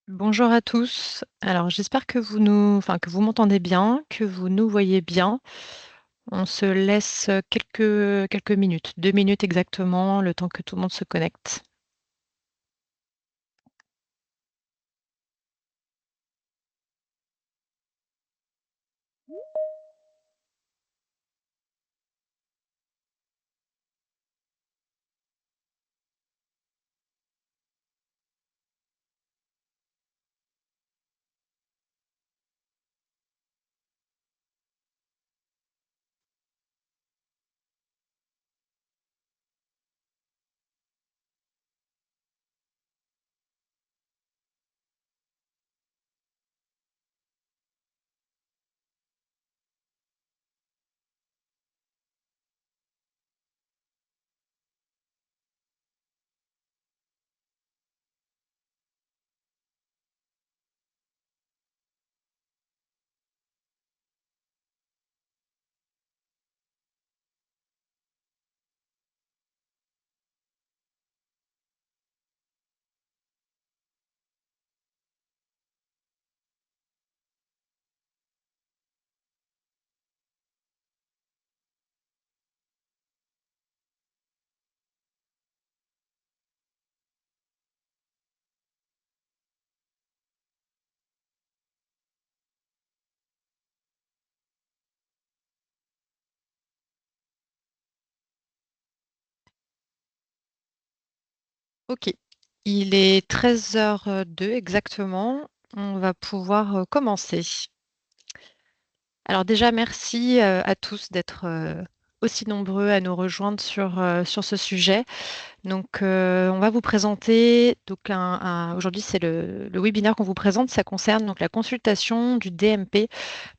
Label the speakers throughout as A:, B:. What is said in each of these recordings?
A: Bonjour à tous. Alors j'espère que que vous m'entendez bien, que vous nous voyez bien. On se laisse quelques minutes, 2 minutes exactement, le temps que tout le monde se connecte. OK. Il est 13h02 exactement. On va pouvoir, commencer. Alors déjà merci, à tous d'être, aussi nombreux à nous rejoindre sur ce sujet. Donc, on va vous présenter donc aujourd'hui, c'est le webinaire qu'on vous présente, ça concerne donc la consultation du DMP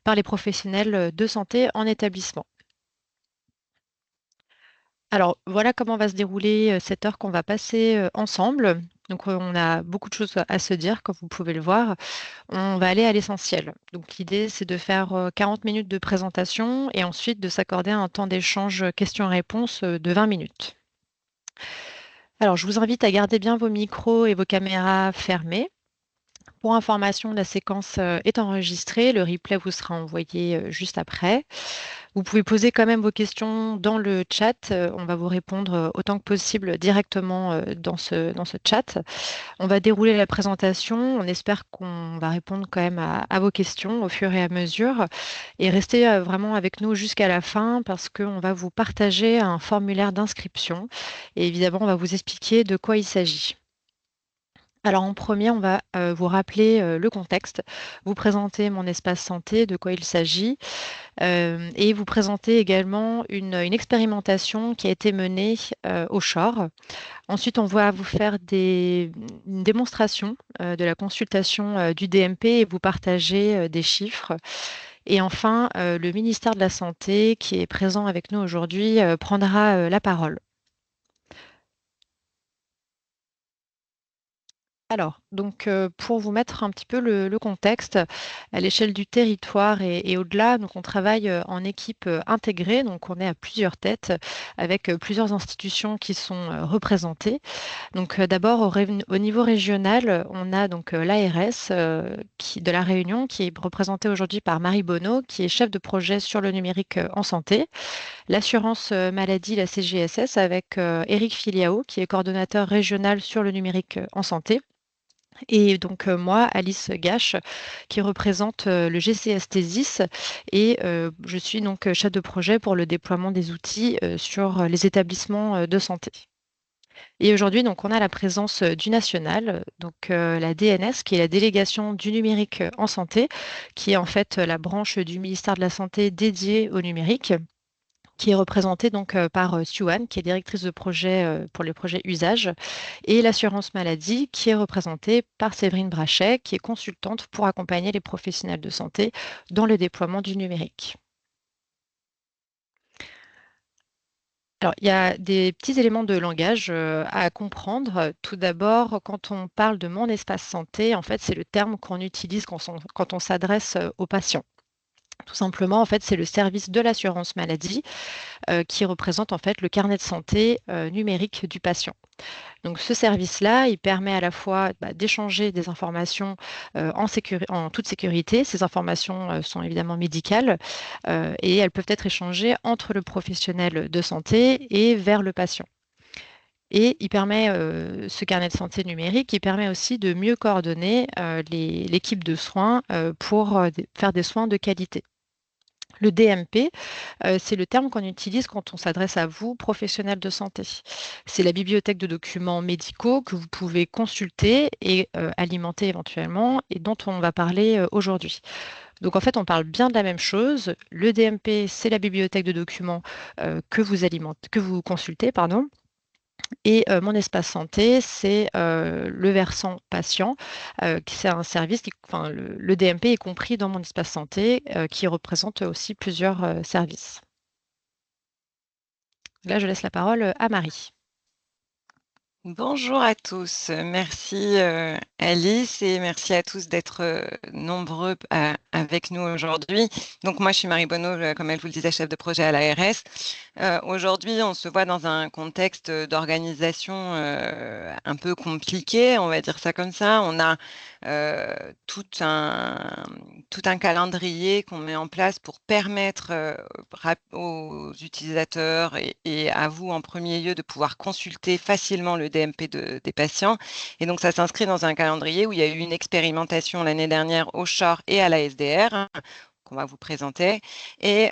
A: par les professionnels, de santé en établissement. Alors, voilà comment va se dérouler, cette heure qu'on va passer, ensemble. Donc, on a beaucoup de choses à se dire, comme vous pouvez le voir. On va aller à l'essentiel. Donc, l'idée, c'est de faire, 40 minutes de présentation et ensuite de s'accorder un temps d'échange, questions-réponses, de 20 minutes. Alors, je vous invite à garder bien vos micros et vos caméras fermés. Pour information, la séquence est enregistrée, le replay vous sera envoyé juste après. Vous pouvez poser quand même vos questions dans le chat. On va vous répondre autant que possible directement dans ce chat. On va dérouler la présentation. On espère qu'on va répondre quand même à vos questions au fur et à mesure. Et restez vraiment avec nous jusqu'à la fin parce qu'on va vous partager un formulaire d'inscription. Et évidemment, on va vous expliquer de quoi il s'agit. Alors en premier, on va vous rappeler le contexte, vous présenter mon espace santé, de quoi il s'agit, et vous présenter également une expérimentation qui a été menée au Shore. Ensuite, on va vous faire une démonstration de la consultation du DMP et vous partager des chiffres. Et enfin, le ministère de la Santé, qui est présent avec nous aujourd'hui, prendra la parole. Alors, donc, pour vous mettre un petit peu le contexte, à l'échelle du territoire et au-delà, donc on travaille, en équipe, intégrée, donc on est à plusieurs têtes avec, plusieurs institutions qui sont, représentées. Donc, d'abord au niveau régional, on a donc, l'ARS, qui de La Réunion qui est représentée aujourd'hui par Marie Bonneau, qui est chef de projet sur le numérique, en santé. L'assurance, maladie, la CGSS avec, Éric Filiao qui est coordonnateur régional sur le numérique, en santé. Et donc, moi, Alice Gache, qui représente, le GCST-10 et je suis donc, chef de projet pour le déploiement des outils, sur, les établissements, de santé. Et aujourd'hui, donc, on a la présence, du national, donc, la DNS, qui est la délégation du numérique, en santé, qui est en fait, la branche du ministère de la santé dédiée au numérique. qui est représentée donc par Suan, qui est directrice de projet pour les projets usage, et l'assurance maladie, qui est représentée par Séverine Brachet, qui est consultante pour accompagner les professionnels de santé dans le déploiement du numérique. Alors, il y a des petits éléments de langage à comprendre. Tout d'abord, quand on parle de mon espace santé, en fait, c'est le terme qu'on utilise quand on s'adresse aux patients. Tout simplement, en fait, c'est le service de l'assurance maladie qui représente en fait le carnet de santé numérique du patient. Donc ce service-là, il permet à la fois d'échanger des informations en toute sécurité. Ces informations sont évidemment médicales et elles peuvent être échangées entre le professionnel de santé et vers le patient. Et il permet, ce carnet de santé numérique, il permet aussi de mieux coordonner l'équipe de soins pour faire des soins de qualité. Le DMP, c'est le terme qu'on utilise quand on s'adresse à vous, professionnels de santé. C'est la bibliothèque de documents médicaux que vous pouvez consulter et alimenter éventuellement et dont on va parler aujourd'hui. Donc en fait, on parle bien de la même chose. Le DMP, c'est la bibliothèque de documents que vous consultez, pardon. Et mon espace santé, c'est le versant patient, c'est un service enfin, le DMP est compris dans mon espace santé, qui représente aussi plusieurs services. Là, je laisse la parole à Marie.
B: Bonjour à tous, merci Alice et merci à tous d'être nombreux avec nous aujourd'hui. Donc moi je suis Marie Bonneau, comme elle vous le disait, chef de projet à l'ARS. Aujourd'hui on se voit dans un contexte d'organisation un peu compliqué, on va dire ça comme ça. On a tout un calendrier qu'on met en place pour permettre aux utilisateurs et à vous en premier lieu de pouvoir consulter facilement le DMP des patients. Et donc, ça s'inscrit dans un calendrier où il y a eu une expérimentation l'année dernière au CHOR et à la SDR qu'on va vous présenter. Et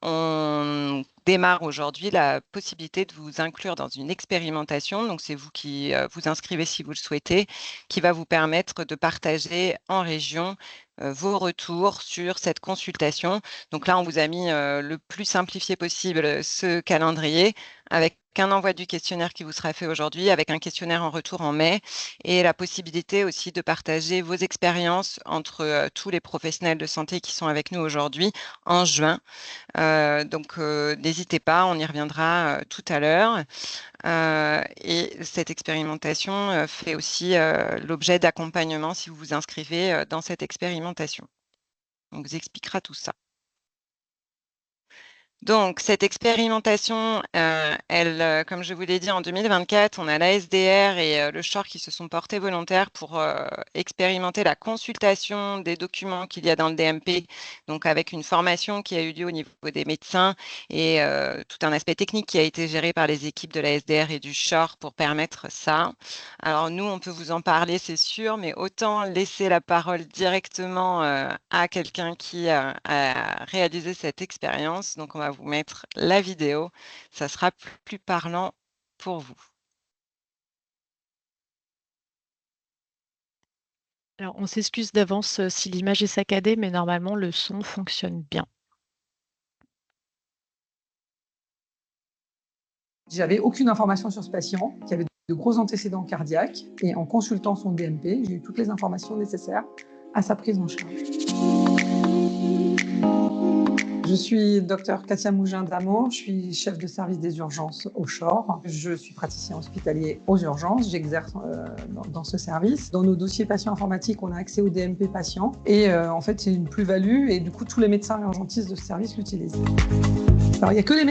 B: on démarre aujourd'hui la possibilité de vous inclure dans une expérimentation. Donc, c'est vous qui vous inscrivez si vous le souhaitez, qui va vous permettre de partager en région vos retours sur cette consultation. Donc là, on vous a mis le plus simplifié possible ce calendrier avec un envoi du questionnaire qui vous sera fait aujourd'hui, avec un questionnaire en retour en mai et la possibilité aussi de partager vos expériences entre tous les professionnels de santé qui sont avec nous aujourd'hui en juin. Donc, n'hésitez pas, on y reviendra tout à l'heure. Et cette expérimentation fait aussi l'objet d'accompagnement si vous vous inscrivez dans cette expérimentation. On vous expliquera tout ça. Donc, cette expérimentation, comme je vous l'ai dit, en 2024, on a la SDR et le CHOR qui se sont portés volontaires pour expérimenter la consultation des documents qu'il y a dans le DMP, donc avec une formation qui a eu lieu au niveau des médecins et tout un aspect technique qui a été géré par les équipes de la SDR et du CHOR pour permettre ça. Alors, nous, on peut vous en parler, c'est sûr, mais autant laisser la parole directement à quelqu'un qui a réalisé cette expérience. Donc, on va vous mettre la vidéo, ça sera plus parlant pour vous.
A: Alors, on s'excuse d'avance si l'image est saccadée, mais normalement, le son fonctionne bien.
C: J'avais aucune information sur ce patient qui avait de gros antécédents cardiaques et en consultant son DMP, j'ai eu toutes les informations nécessaires à sa prise en charge. Je suis Dr Katia Mougin-Damour, je suis chef de service des urgences au CHOR. Je suis praticien hospitalier aux urgences, j'exerce dans ce service. Dans nos dossiers patients informatiques, on a accès au DMP patient et en fait c'est une plus-value et du coup tous les médecins urgentistes de ce service l'utilisent. Alors, il n'y a que les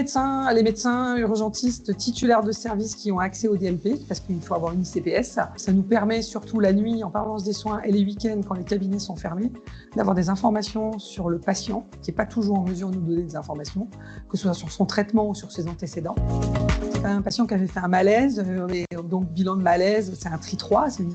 C: médecins urgentistes titulaires de service qui ont accès au DMP, parce qu'il faut avoir une ICPS. Ça nous permet, surtout la nuit, en permanence des soins et les week-ends, quand les cabinets sont fermés, d'avoir des informations sur le patient, qui n'est pas toujours en mesure de nous donner des informations, que ce soit sur son traitement ou sur ses antécédents. C'est un patient qui avait fait un malaise, et donc bilan de malaise, c'est un TRI3, c'est une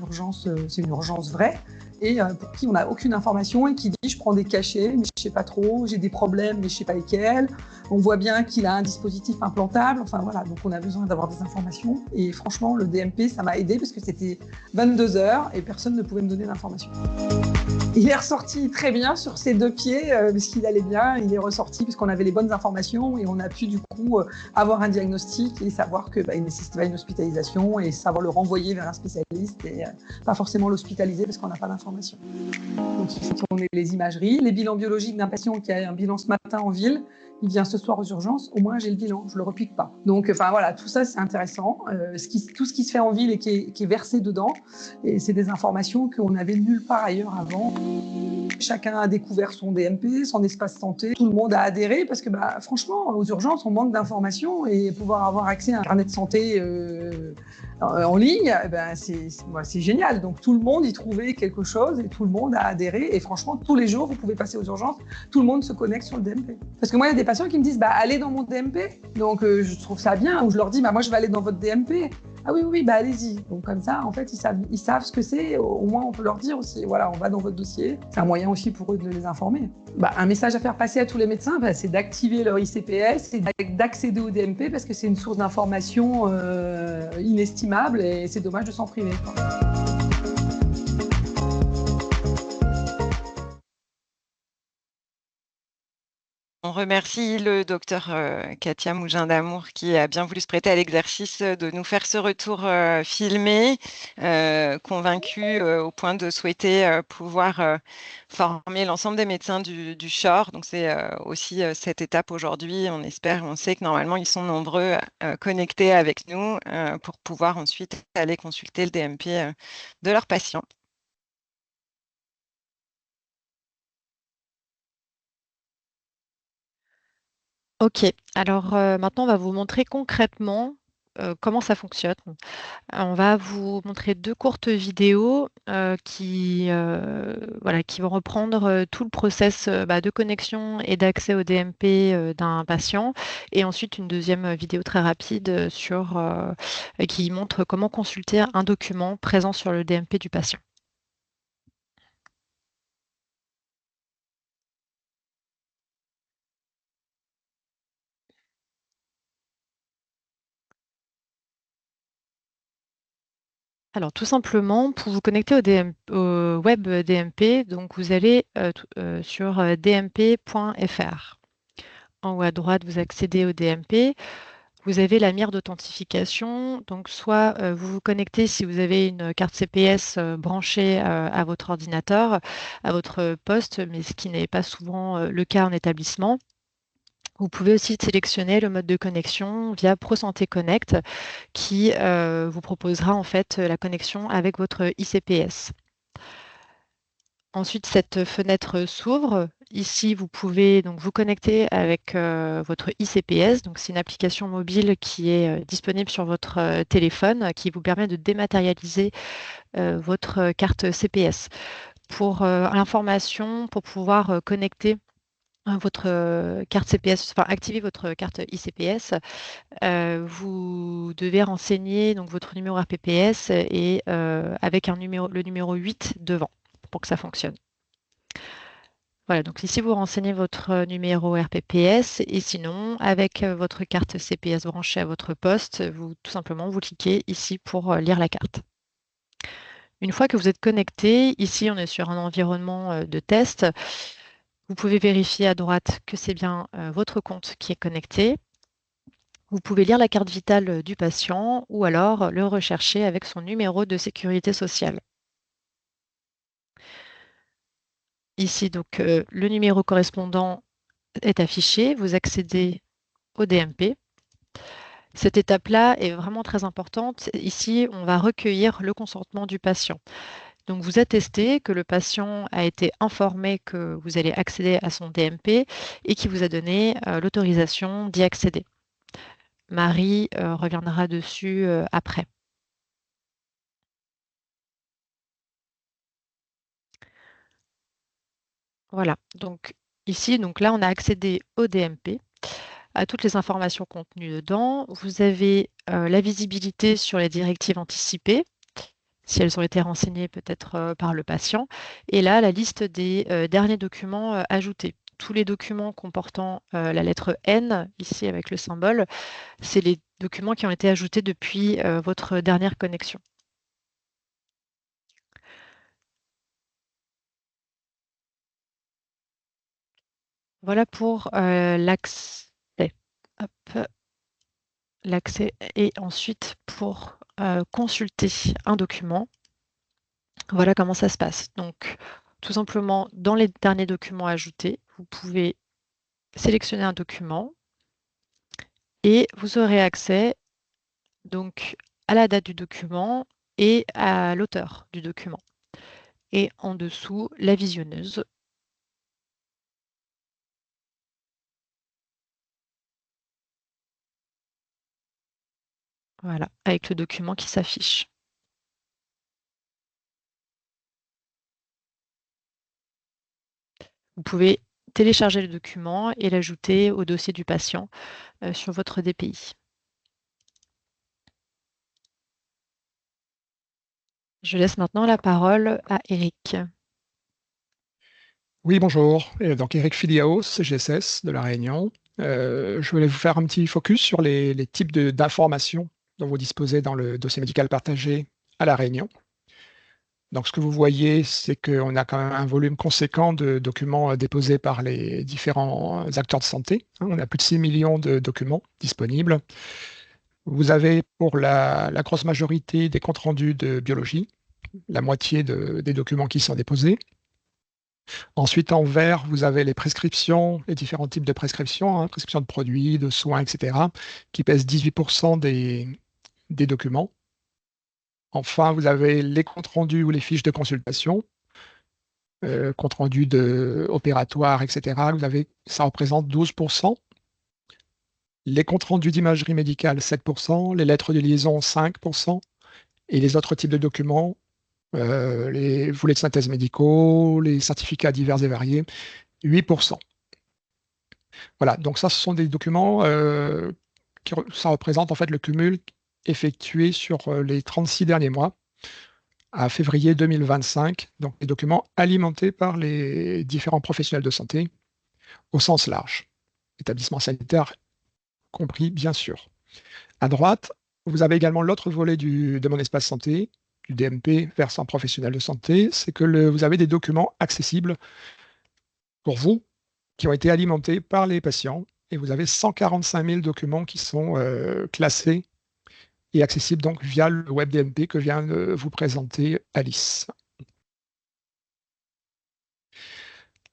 C: urgence vraie, et pour qui on n'a aucune information et qui dit « je prends des cachets, mais je ne sais pas trop, j'ai des problèmes, mais je ne sais pas lesquels ». On voit bien qu'il a un dispositif implantable, enfin voilà, donc on a besoin d'avoir des informations. Et franchement, le DMP, ça m'a aidé parce que c'était 22 h et personne ne pouvait me donner d'informations. Il est ressorti très bien sur ses deux pieds, parce qu'il allait bien. Il est ressorti parce qu'on avait les bonnes informations et on a pu du coup avoir un diagnostic et savoir qu'il ne nécessitait pas une hospitalisation et savoir le renvoyer vers un spécialiste et pas forcément l'hospitaliser parce qu'on n'a pas d'informations. Donc il faut tourner les imageries, les bilans biologiques d'un patient qui a un bilan ce matin en ville. Il vient ce soir aux urgences, au moins j'ai le bilan, je ne le repique pas. Donc voilà, tout ça c'est intéressant. Tout ce qui se fait en ville et qui est versé dedans, et c'est des informations qu'on n'avait nulle part ailleurs avant. Chacun a découvert son DMP, son espace santé. Tout le monde a adhéré parce que franchement, aux urgences, on manque d'informations et pouvoir avoir accès à un carnet de santé en ligne, c'est génial. Donc tout le monde y trouvait quelque chose et tout le monde a adhéré. Et franchement, tous les jours, vous pouvez passer aux urgences, tout le monde se connecte sur le DMP. Parce que moi, il y a des patients qui me disent allez dans mon DMP. Donc je trouve ça bien. Ou je leur dis moi, je vais aller dans votre DMP. Ah oui, allez-y. Donc comme ça, en fait, ils savent ce que c'est. Au moins, on peut leur dire aussi, voilà, on va dans votre dossier. C'est un moyen aussi pour eux de les informer. Un message à faire passer à tous les médecins, c'est d'activer leur ICPS et d'accéder au DMP parce que c'est une source d'information inestimable et c'est dommage de s'en priver.
B: On remercie le docteur Katia Mougin d'Amour qui a bien voulu se prêter à l'exercice de nous faire ce retour filmé, convaincu au point de souhaiter pouvoir former l'ensemble des médecins du CHOR. Donc c'est aussi cette étape aujourd'hui. On sait que normalement ils sont nombreux connectés avec nous pour pouvoir ensuite aller consulter le DMP de leurs patients.
A: Ok, alors maintenant on va vous montrer concrètement comment ça fonctionne. On va vous montrer deux courtes vidéos qui vont reprendre tout le process de connexion et d'accès au DMP d'un patient. Et ensuite une deuxième vidéo très rapide qui montre comment consulter un document présent sur le DMP du patient. Alors, tout simplement, pour vous connecter au web DMP, donc vous allez sur dmp.fr. En haut à droite, vous accédez au DMP. Vous avez la mire d'authentification. Donc, soit vous vous connectez si vous avez une carte CPS branchée à votre ordinateur, à votre poste, mais ce qui n'est pas souvent le cas en établissement. Vous pouvez aussi sélectionner le mode de connexion via ProSanté Connect qui vous proposera en fait la connexion avec votre ICPS. Ensuite, cette fenêtre s'ouvre. Ici, vous pouvez donc vous connecter avec votre ICPS. Donc, c'est une application mobile qui est disponible sur votre téléphone qui vous permet de dématérialiser votre carte CPS. Pour l'information, pour pouvoir connecter votre carte CPS, enfin activer votre carte ICPS, vous devez renseigner donc votre numéro RPPS et avec le numéro 8 devant pour que ça fonctionne. Voilà, donc ici vous renseignez votre numéro RPPS et sinon avec votre carte CPS branchée à votre poste, tout simplement vous cliquez ici pour lire la carte. Une fois que vous êtes connecté, ici on est sur un environnement de test. Vous pouvez vérifier à droite que c'est bien votre compte qui est connecté. Vous pouvez lire la carte vitale du patient ou alors le rechercher avec son numéro de sécurité sociale. Ici, donc, le numéro correspondant est affiché. Vous accédez au DMP. Cette étape-là est vraiment très importante. Ici, on va recueillir le consentement du patient. Donc, vous attestez que le patient a été informé que vous allez accéder à son DMP et qui vous a donné l'autorisation d'y accéder. Marie reviendra dessus après. Voilà, donc ici, donc là, on a accédé au DMP, à toutes les informations contenues dedans. Vous avez la visibilité sur les directives anticipées, si elles ont été renseignées peut-être par le patient. Et là, la liste des derniers documents ajoutés. Tous les documents comportant la lettre N, ici avec le symbole, c'est les documents qui ont été ajoutés depuis votre dernière connexion. Voilà pour l'accès. Hop, l'accès et ensuite pour consulter un document. Voilà comment ça se passe. Donc, tout simplement, dans les derniers documents ajoutés, vous pouvez sélectionner un document et vous aurez accès donc à la date du document et à l'auteur du document. Et en dessous, la visionneuse. Voilà, avec le document qui s'affiche. Vous pouvez télécharger le document et l'ajouter au dossier du patient sur votre DPI. Je laisse maintenant la parole à Eric.
D: Oui, bonjour. Donc, Eric Filiaos, CGSS de La Réunion. Je voulais vous faire un petit focus sur les types d'informations dont vous disposez dans le dossier médical partagé à La Réunion. Donc, ce que vous voyez, c'est qu'on a quand même un volume conséquent de documents déposés par les différents acteurs de santé. On a plus de 6 millions de documents disponibles. Vous avez pour la grosse majorité des comptes rendus de biologie, la moitié des documents qui sont déposés. Ensuite, en vert, vous avez les prescriptions, les différents types de prescriptions, prescriptions de produits, de soins, etc., qui pèsent 18% des documents. Enfin, vous avez les comptes rendus ou les fiches de consultation, comptes rendus opératoires, etc. Ça représente 12%. Les comptes rendus d'imagerie médicale, 7%. Les lettres de liaison, 5%. Et les autres types de documents, les voulets de synthèse médicaux, les certificats divers et variés, 8%. Voilà, donc ça, ce sont des documents ça représente en fait le cumul effectué sur les 36 derniers mois à février 2025, donc des documents alimentés par les différents professionnels de santé au sens large, établissements sanitaires compris bien sûr. À droite, vous avez également l'autre volet de mon espace santé, du DMP versant professionnel de santé, c'est que vous avez des documents accessibles pour vous qui ont été alimentés par les patients et vous avez 145 000 documents qui sont classés et accessibles donc via le WebDMP que vient de vous présenter Alice.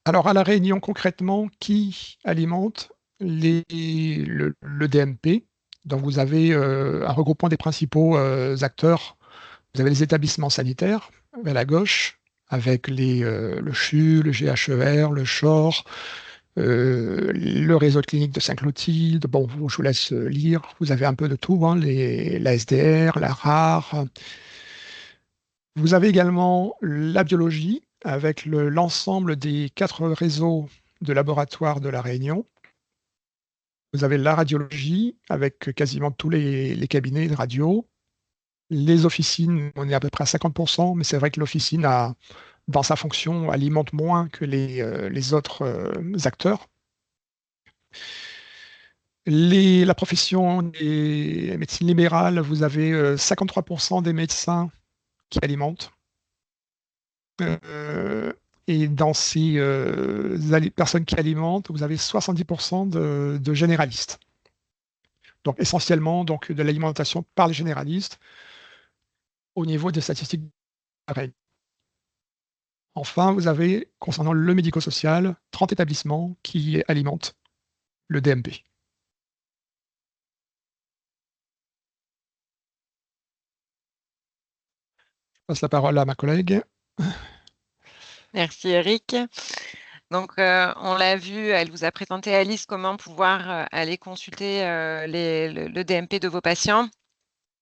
D: Alors à La Réunion, concrètement, qui alimente le DMP? Donc vous avez un regroupement des principaux acteurs. Vous avez les établissements sanitaires vers la gauche, avec le CHU, le GHER, le CHOR, le réseau de cliniques de Saint-Clotilde. Bon, je vous laisse lire. Vous avez un peu de tout, hein, la SDR, la RAR. Vous avez également la biologie, avec l'ensemble des 4 réseaux de laboratoires de La Réunion. Vous avez la radiologie, avec quasiment tous les cabinets de radio. Les officines, on est à peu près à 50%, mais c'est vrai que l'officine, dans sa fonction, alimente moins que les autres acteurs. La profession des médecines libérales, vous avez 53% des médecins qui alimentent. Et dans ces personnes qui alimentent, vous avez 70% de généralistes. Donc essentiellement donc, de l'alimentation par les généralistes au niveau des statistiques. Pareil. Enfin, vous avez, concernant le médico-social, 30 établissements qui alimentent le DMP. Je passe la parole à ma collègue.
B: Merci Eric. Donc, on l'a vu, elle vous a présenté, Alice, comment pouvoir aller consulter le DMP de vos patients.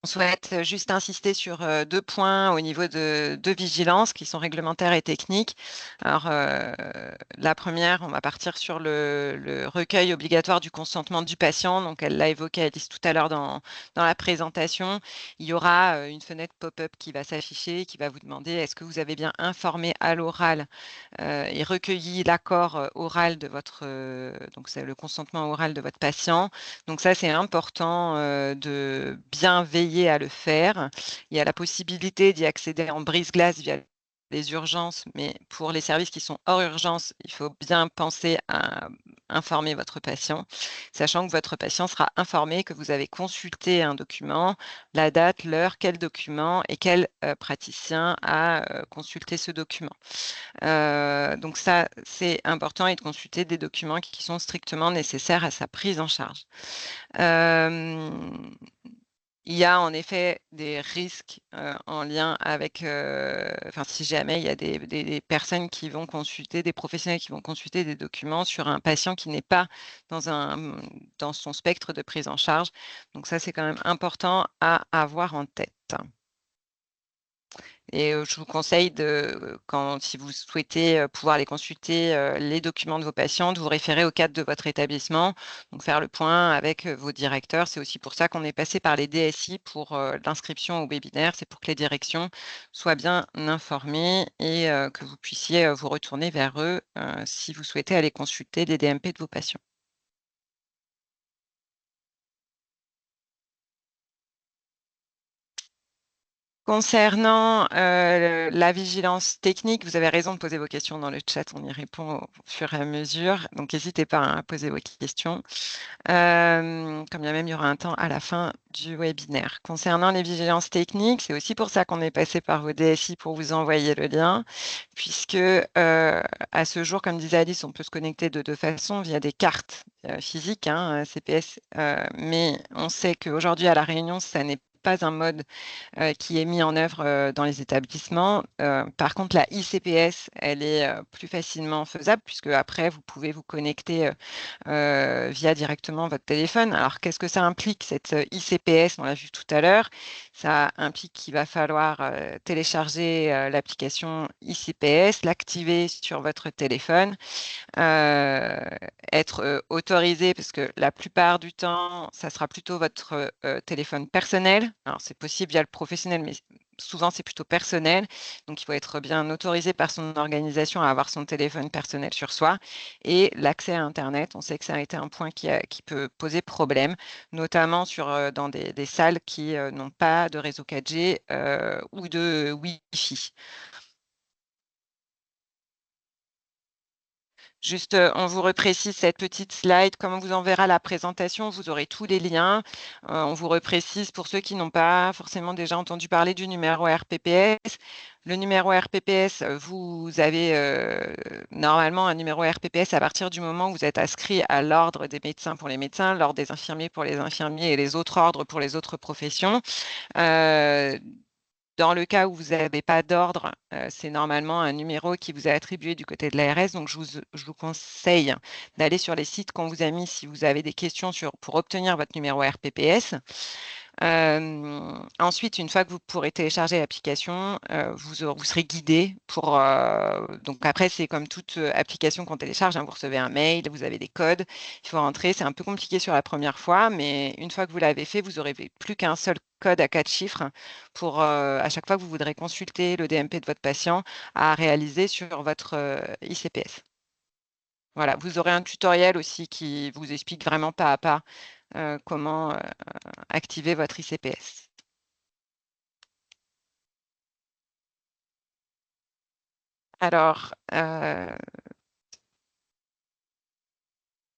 B: On souhaite juste insister sur 2 points au niveau de vigilance qui sont réglementaires et techniques. Alors, la première, on va partir sur le recueil obligatoire du consentement du patient. Donc, elle l'a évoqué, Alice, tout à l'heure dans la présentation. Il y aura une fenêtre pop-up qui va s'afficher, qui va vous demander est-ce que vous avez bien informé à l'oral et recueilli l'accord oral de votre, donc c'est le consentement oral de votre patient. Donc ça, c'est important de bien veiller à le faire. Il y a la possibilité d'y accéder en brise-glace via les urgences, mais pour les services qui sont hors urgence, il faut bien penser à informer votre patient, sachant que votre patient sera informé que vous avez consulté un document, la date, l'heure, quel document et quel praticien a consulté ce document. Donc ça, c'est important, et de consulter des documents qui sont strictement nécessaires à sa prise en charge. Il y a en effet des risques en lien avec, si jamais il y a des personnes qui vont consulter, des professionnels qui vont consulter des documents sur un patient qui n'est pas dans son spectre de prise en charge. Donc ça, c'est quand même important à avoir en tête. Et je vous conseille si vous souhaitez pouvoir les consulter, les documents de vos patients, de vous référer au cadre de votre établissement, donc faire le point avec vos directeurs. C'est aussi pour ça qu'on est passé par les DSI pour l'inscription au webinaire. C'est pour que les directions soient bien informées et que vous puissiez vous retourner vers eux si vous souhaitez aller consulter des DMP de vos patients. Concernant la vigilance technique, vous avez raison de poser vos questions dans le chat, on y répond au fur et à mesure, donc n'hésitez pas à poser vos questions. Comme bien même, il y aura un temps à la fin du webinaire. Concernant les vigilances techniques, c'est aussi pour ça qu'on est passé par vos DSI pour vous envoyer le lien, puisque à ce jour, comme disait Alice, on peut se connecter de deux façons, via des cartes physiques, CPS, mais on sait qu'aujourd'hui à La Réunion, ça n'est pas un mode qui est mis en œuvre dans les établissements. Par contre, la ICPS, elle est plus facilement faisable, puisque après, vous pouvez vous connecter via directement votre téléphone. Alors, qu'est-ce que ça implique, cette ICPS? On l'a vu tout à l'heure. Ça implique qu'il va falloir télécharger l'application ICPS, l'activer sur votre téléphone, être autorisé, parce que la plupart du temps, ça sera plutôt votre téléphone personnel. Alors, c'est possible via le professionnel, mais souvent, c'est plutôt personnel. Donc, il faut être bien autorisé par son organisation à avoir son téléphone personnel sur soi. Et l'accès à Internet, on sait que ça a été un point qui peut poser problème, notamment dans des salles qui n'ont pas de réseau 4G ou de Wi-Fi. Juste, on vous reprécise cette petite slide. Comme on vous enverra la présentation, vous aurez tous les liens. On vous reprécise pour ceux qui n'ont pas forcément déjà entendu parler du numéro RPPS. Le numéro RPPS, vous avez normalement un numéro RPPS à partir du moment où vous êtes inscrit à l'ordre des médecins pour les médecins, l'ordre des infirmiers pour les infirmiers et les autres ordres pour les autres professions. Dans le cas où vous n'avez pas d'ordre, c'est normalement un numéro qui vous est attribué du côté de l'ARS. Donc, je vous conseille d'aller sur les sites qu'on vous a mis si vous avez des questions pour obtenir votre numéro RPPS. Ensuite, une fois que vous pourrez télécharger l'application, vous serez guidé pour. Donc après, c'est comme toute application qu'on télécharge, vous recevez un mail, vous avez des codes, il faut rentrer. C'est un peu compliqué sur la première fois, mais une fois que vous l'avez fait, vous n'aurez plus qu'un seul code à 4 chiffres pour à chaque fois que vous voudrez consulter le DMP de votre patient à réaliser sur votre ICPS. Voilà, vous aurez un tutoriel aussi qui vous explique vraiment pas à pas comment activer votre ICPS. Alors,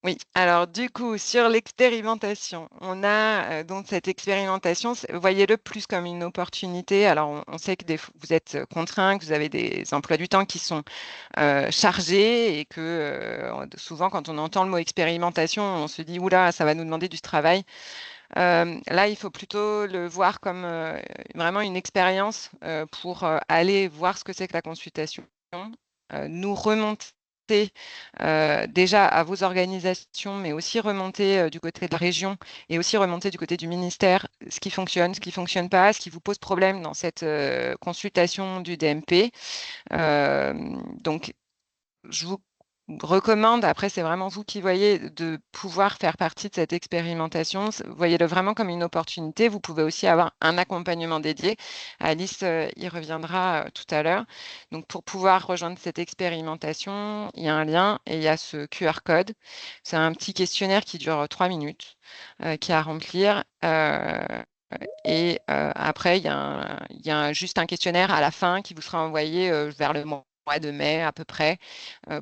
B: oui, alors du coup, sur l'expérimentation, on a donc cette expérimentation, voyez-le plus comme une opportunité. Alors, on sait que vous êtes contraints, que vous avez des emplois du temps qui sont chargés et que souvent, quand on entend le mot expérimentation, on se dit, oula, ça va nous demander du travail. Là, il faut plutôt le voir comme vraiment une expérience pour aller voir ce que c'est que la consultation, nous remonter déjà à vos organisations, mais aussi remonter du côté de la région et aussi remonter du côté du ministère ce qui fonctionne, ce qui ne fonctionne pas, ce qui vous pose problème dans cette consultation du DMP. Donc, je vous recommande, après c'est vraiment vous qui voyez, de pouvoir faire partie de cette expérimentation. Voyez-le vraiment comme une opportunité. Vous pouvez aussi avoir un accompagnement dédié. Alice y reviendra tout à l'heure. Donc pour pouvoir rejoindre cette expérimentation, il y a un lien et il y a ce QR code. C'est un petit questionnaire qui dure 3 minutes, qui est à remplir. Et après, il y a juste un questionnaire à la fin qui vous sera envoyé vers le mois mois de mai à peu près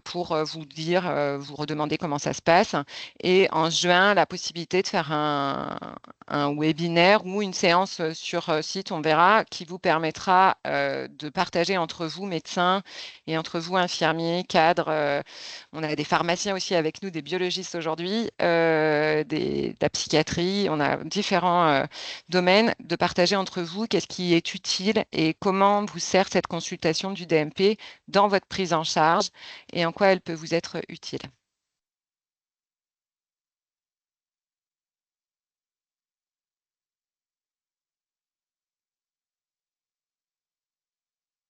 B: pour vous dire, vous redemander comment ça se passe. Et en juin, la possibilité de faire un webinaire ou une séance sur site, on verra, qui vous permettra de partager entre vous, médecins, et entre vous, infirmiers, cadres. On a des pharmaciens aussi avec nous, des biologistes aujourd'hui, de la psychiatrie. On a différents domaines de partager entre vous qu'est-ce qui est utile et comment vous sert cette consultation du DMP dans votre prise en charge et en quoi elle peut vous être utile.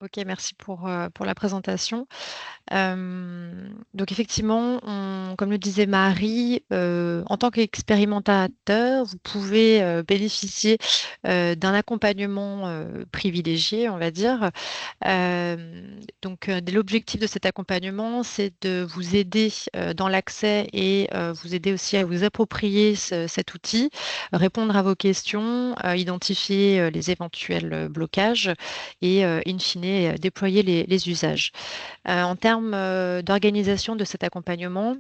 A: Ok, merci pour la présentation. Donc effectivement, comme le disait Marie, en tant qu'expérimentateur, vous pouvez bénéficier d'un accompagnement privilégié, on va dire. Donc l'objectif de cet accompagnement, c'est de vous aider dans l'accès et vous aider aussi à vous approprier cet outil, répondre à vos questions, identifier les éventuels blocages et in fine déployer les usages. En termes d'organisation de cet accompagnement,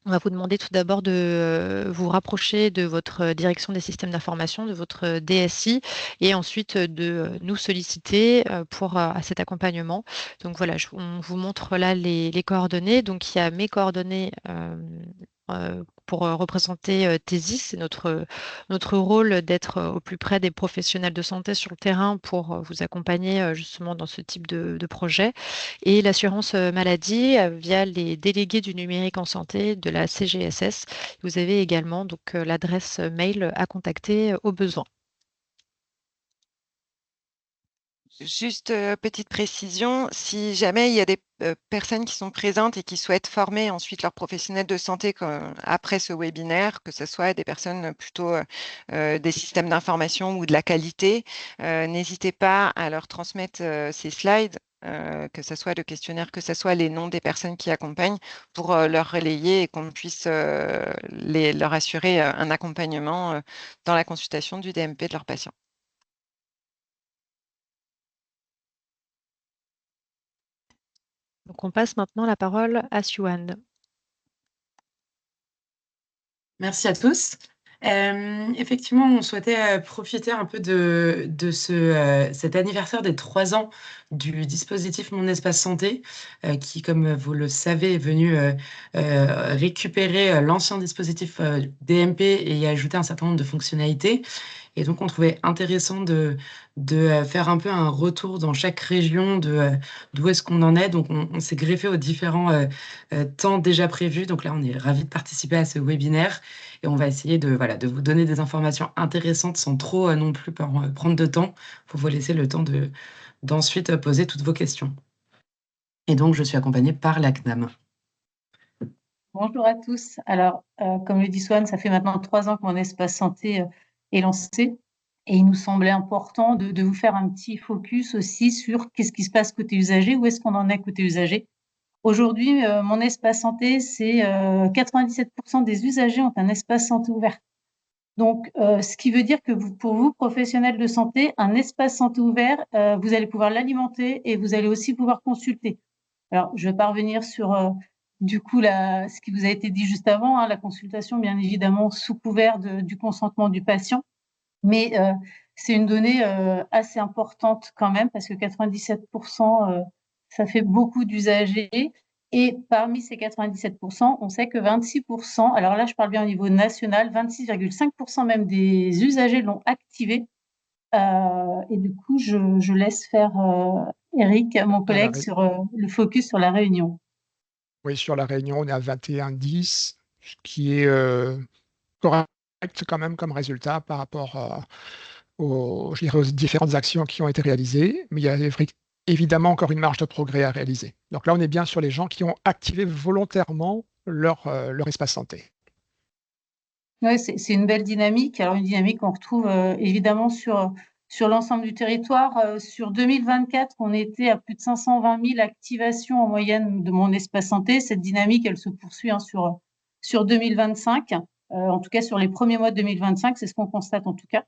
A: on va vous demander tout d'abord de vous rapprocher de votre direction des systèmes d'information, de votre DSI, et ensuite de nous solliciter pour à cet accompagnement. Donc voilà, on vous montre là les coordonnées. Donc il y a mes coordonnées pour représenter TESIS. C'est notre rôle d'être au plus près des professionnels de santé sur le terrain pour vous accompagner justement dans ce type de projet. Et l'assurance maladie via les délégués du numérique en santé de la CGSS. Vous avez également donc l'adresse mail à contacter au besoin.
B: Juste petite précision, si jamais il y a des personnes qui sont présentes et qui souhaitent former ensuite leurs professionnels de santé après ce webinaire, que ce soit des personnes plutôt des systèmes d'information ou de la qualité, n'hésitez pas à leur transmettre ces slides. Que ce soit le questionnaire, que ce soit les noms des personnes qui accompagnent pour leur relayer et qu'on puisse leur assurer un accompagnement dans la consultation du DMP de leurs patients.
A: Donc on passe maintenant la parole à Suan.
E: Merci à tous. Effectivement, on souhaitait profiter un peu de cet anniversaire des 3 ans du dispositif Mon Espace Santé, qui, comme vous le savez, est venu récupérer l'ancien dispositif DMP et y ajouter un certain nombre de fonctionnalités. Et donc, on trouvait intéressant de faire un peu un retour dans chaque région d'où est-ce qu'on en est. Donc, on s'est greffé aux différents temps déjà prévus. Donc là, on est ravis de participer à ce webinaire et on va essayer de vous donner des informations intéressantes sans trop non plus prendre de temps pour vous laisser le temps d'ensuite poser toutes vos questions. Et donc, je suis accompagnée par la CNAM.
F: Bonjour à tous. Alors, comme le dit Swan, ça fait maintenant 3 ans que Mon Espace Santé est lancé et il nous semblait important de vous faire un petit focus aussi sur qu'est-ce qui se passe côté usager, où est-ce qu'on en est côté usager. Aujourd'hui, Mon Espace Santé, c'est 97% des usagers ont un espace santé ouvert. Donc, ce qui veut dire que pour vous, professionnels de santé, un espace santé ouvert, vous allez pouvoir l'alimenter et vous allez aussi pouvoir consulter. Alors, je vais pas revenir sur du coup ce qui vous a été dit juste avant, hein, la consultation, bien évidemment, sous couvert du consentement du patient, mais c'est une donnée assez importante quand même parce que 97%, ça fait beaucoup d'usagers. Et parmi ces 97%, on sait que 26%, alors là je parle bien au niveau national, 26,5% même des usagers l'ont activé. Et du coup, je laisse faire Eric, mon collègue, sur le focus sur la Réunion.
D: Oui, sur la Réunion, on est à 21,10, ce qui est correct quand même comme résultat par rapport je dirais, aux différentes actions qui ont été réalisées. Mais il y a évidemment encore une marge de progrès à réaliser. Donc là, on est bien sur les gens qui ont activé volontairement leur espace santé.
F: Oui, c'est une belle dynamique. Alors, une dynamique qu'on retrouve évidemment sur l'ensemble du territoire. Sur 2024, on était à plus de 520 000 activations en moyenne de Mon Espace Santé. Cette dynamique, elle se poursuit sur 2025. En tout cas, sur les premiers mois de 2025, c'est ce qu'on constate en tout cas.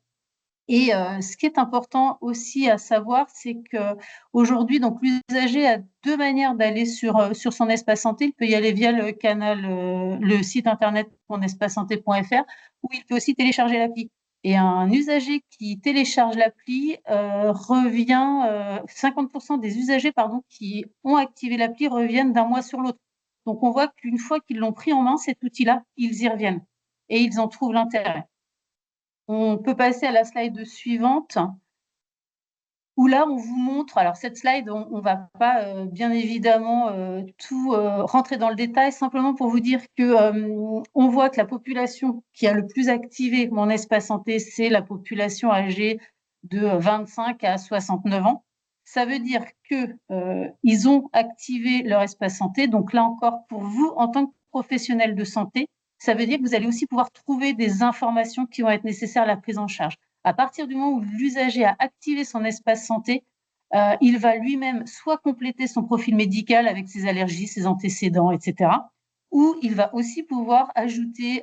F: Et ce qui est important aussi à savoir, c'est qu'aujourd'hui, donc l'usager a deux manières d'aller sur son espace santé. Il peut y aller via le canal, le site internet monespacesanté.fr, ou il peut aussi télécharger l'appli. Et un usager qui télécharge l'appli revient, 50% des usagers qui ont activé l'appli reviennent d'un mois sur l'autre. Donc on voit qu'une fois qu'ils l'ont pris en main, cet outil-là, ils y reviennent et ils en trouvent l'intérêt. On peut passer à la slide suivante, où là, on vous montre, alors cette slide, on ne va pas bien évidemment tout rentrer dans le détail, simplement pour vous dire qu'on voit que la population qui a le plus activé Mon Espace Santé, c'est la population âgée de 25 à 69 ans. Ça veut dire qu'ils ont activé leur espace santé. Donc là encore, pour vous, en tant que professionnel de santé, ça veut dire que vous allez aussi pouvoir trouver des informations qui vont être nécessaires à la prise en charge. À partir du moment où l'usager a activé son espace santé, il va lui-même soit compléter son profil médical avec ses allergies, ses antécédents, etc., ou il va aussi pouvoir ajouter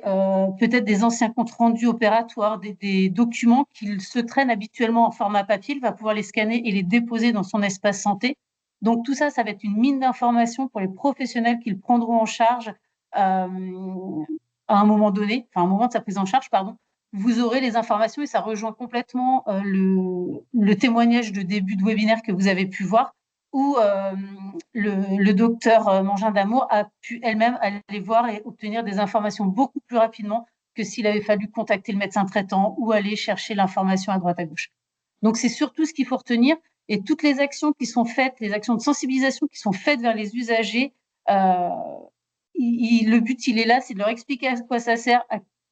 F: peut-être des anciens comptes rendus opératoires, des documents qu'il se traîne habituellement en format papier. Il va pouvoir les scanner et les déposer dans son espace santé. Donc tout ça, ça va être une mine d'informations pour les professionnels qui le prendront en charge à un moment donné, enfin à un moment de sa prise en charge, pardon. Vous aurez les informations et ça rejoint complètement le témoignage de début de webinaire que vous avez pu voir, où le docteur Mangin d'Amour a pu elle-même aller voir et obtenir des informations beaucoup plus rapidement que s'il avait fallu contacter le médecin traitant ou aller chercher l'information à droite à gauche. Donc, c'est surtout ce qu'il faut retenir. Et toutes les actions qui sont faites, les actions de sensibilisation qui sont faites vers les usagers, le but, il est là, c'est de leur expliquer à quoi ça sert,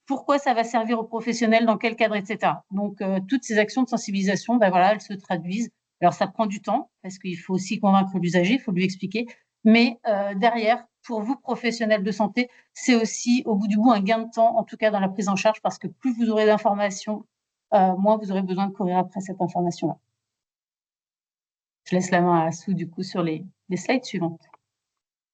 F: pourquoi ça va servir aux professionnels, dans quel cadre, etc. Donc, toutes ces actions de sensibilisation, voilà, elles se traduisent. Alors, ça prend du temps, parce qu'il faut aussi convaincre l'usager, il faut lui expliquer. Mais derrière, pour vous, professionnels de santé, c'est aussi, au bout du bout, un gain de temps, en tout cas dans la prise en charge, parce que plus vous aurez d'informations, moins vous aurez besoin de courir après cette information-là. Je laisse la main à Assou, du coup, sur les slides suivantes.